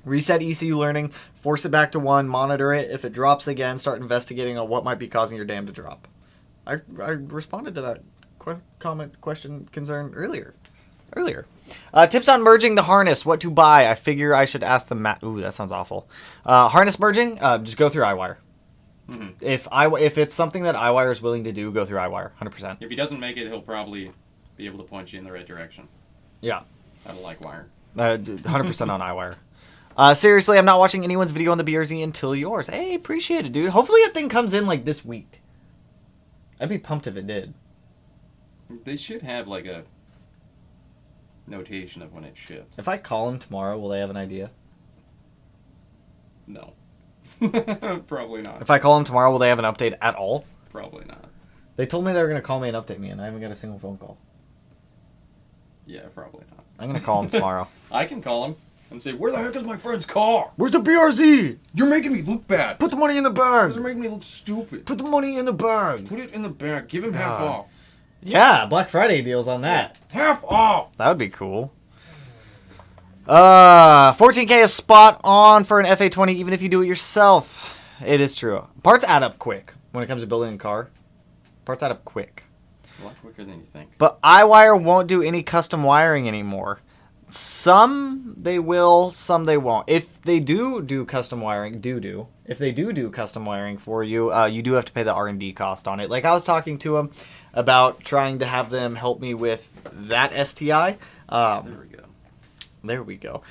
Speaker 1: Reset ECU learning, force it back to 1, monitor it. If it drops again, start investigating on what might be causing your DAM to drop. I responded to that comment, question, concern earlier. Tips on merging the harness. What to buy? I figure I should ask the Ooh, that sounds awful. Harness merging, just go through iWire.
Speaker 3: Mm-hmm.
Speaker 1: If it's something that iWire is willing to do, go through iWire, 100%.
Speaker 3: If he doesn't make it, he'll probably be able to point you in the right direction.
Speaker 1: Yeah.
Speaker 3: I don't like wire.
Speaker 1: 100% on iWire. Seriously, I'm not watching anyone's video on the BRZ until yours. Hey, appreciate it, dude. Hopefully that thing comes in like this week. I'd be pumped if it did.
Speaker 3: They should have like a notation of when it shipped.
Speaker 1: If I call them tomorrow, will they have an idea?
Speaker 3: No. Probably not.
Speaker 1: If I call them tomorrow, will they have an update at all?
Speaker 3: Probably not.
Speaker 1: They told me they were going to call me and update me, and I haven't got a single phone call.
Speaker 3: Yeah, probably not.
Speaker 1: I'm going to call them tomorrow.
Speaker 3: I can call him and say, where the heck is my friend's car?
Speaker 1: Where's the BRZ?
Speaker 3: You're making me look bad.
Speaker 1: Put the money in the bag.
Speaker 3: You're making me look stupid.
Speaker 1: Put the money in the bag.
Speaker 3: Put it in the bag. Give him half off.
Speaker 1: Yeah, Black Friday deals on that.
Speaker 3: Half off.
Speaker 1: That would be cool. 14K is spot on for an FA20, even if you do it yourself. It is true. Parts add up quick when it comes to building a car. Parts add up quick.
Speaker 3: A lot quicker than you think.
Speaker 1: But iWire won't do any custom wiring anymore. Some they will, some they won't. If they do custom wiring, If they do custom wiring for you, you do have to pay the R&D cost on it. Like I was talking to them about trying to have them help me with that STI. There we go.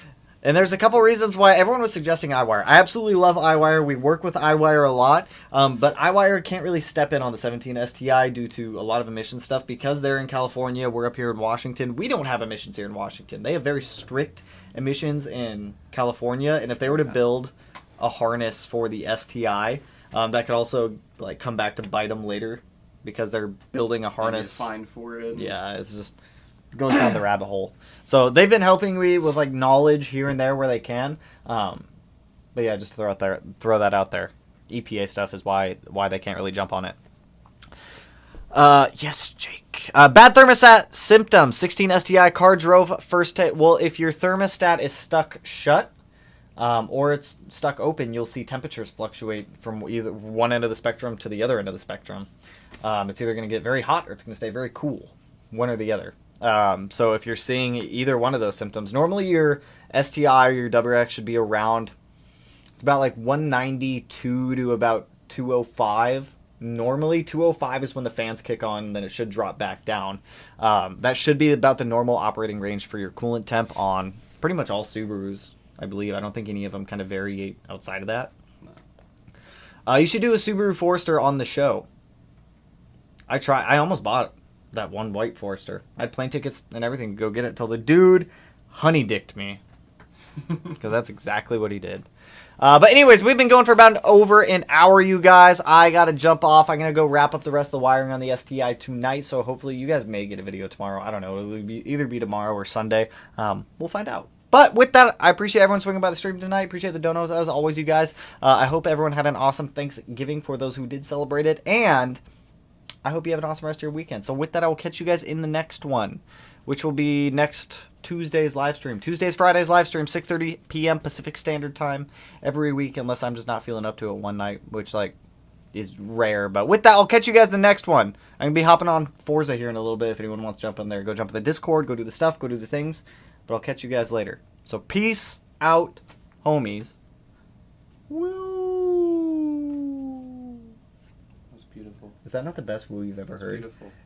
Speaker 1: And there's a couple reasons why everyone was suggesting iWire. I absolutely love iWire. We work with iWire a lot. But iWire can't really step in on the 17 STI due to a lot of emission stuff. Because they're in California, we're up here in Washington. We don't have emissions here in Washington. They have very strict emissions in California. And if they were to build a harness for the STI, that could also like come back to bite them later. Because they're building a harness.
Speaker 3: Fined for it.
Speaker 1: Yeah, it's just goes down the rabbit hole. So they've been helping me with like knowledge here and there where they can. But yeah, just throw that out there. EPA stuff is why they can't really jump on it. Yes, Jake. Bad thermostat symptoms. 16 STI car drove first. Well, if your thermostat is stuck shut, or it's stuck open, you'll see temperatures fluctuate from either one end of the spectrum to the other end of the spectrum. It's either going to get very hot or it's going to stay very cool. One or the other. So if you're seeing either one of those symptoms, normally your STI or your WX should be around, it's about like 192 to about 205. Normally 205 is when the fans kick on, and then it should drop back down. That should be about the normal operating range for your coolant temp on pretty much all Subarus, I believe. I don't think any of them kind of vary outside of that. You should do a Subaru Forester on the show. I almost bought that one white Forester. I had plane tickets and everything to go get it till the dude honey-dicked me. Because that's exactly what he did. But anyways, we've been going for about over an hour, you guys. I got to jump off. I'm going to go wrap up the rest of the wiring on the STI tonight. So hopefully you guys may get a video tomorrow. I don't know. It'll either be tomorrow or Sunday. We'll find out. But with that, I appreciate everyone swinging by the stream tonight. Appreciate the donos as always, you guys. I hope everyone had an awesome Thanksgiving for those who did celebrate it. And I hope you have an awesome rest of your weekend. So with that, I will catch you guys in the next one, which will be next Tuesday's live stream. Tuesdays, Fridays live stream, 6:30 p.m. Pacific Standard Time every week, unless I'm just not feeling up to it one night, which like is rare. But with that, I'll catch you guys the next one. I'm gonna be hopping on Forza here in a little bit. If anyone wants to jump in there, go jump in the Discord, go do the stuff, go do the things. But I'll catch you guys later. So peace out, homies. Woo!
Speaker 3: That's beautiful.
Speaker 1: Is that not the best woo you've ever
Speaker 3: That's
Speaker 1: heard?
Speaker 3: beautiful.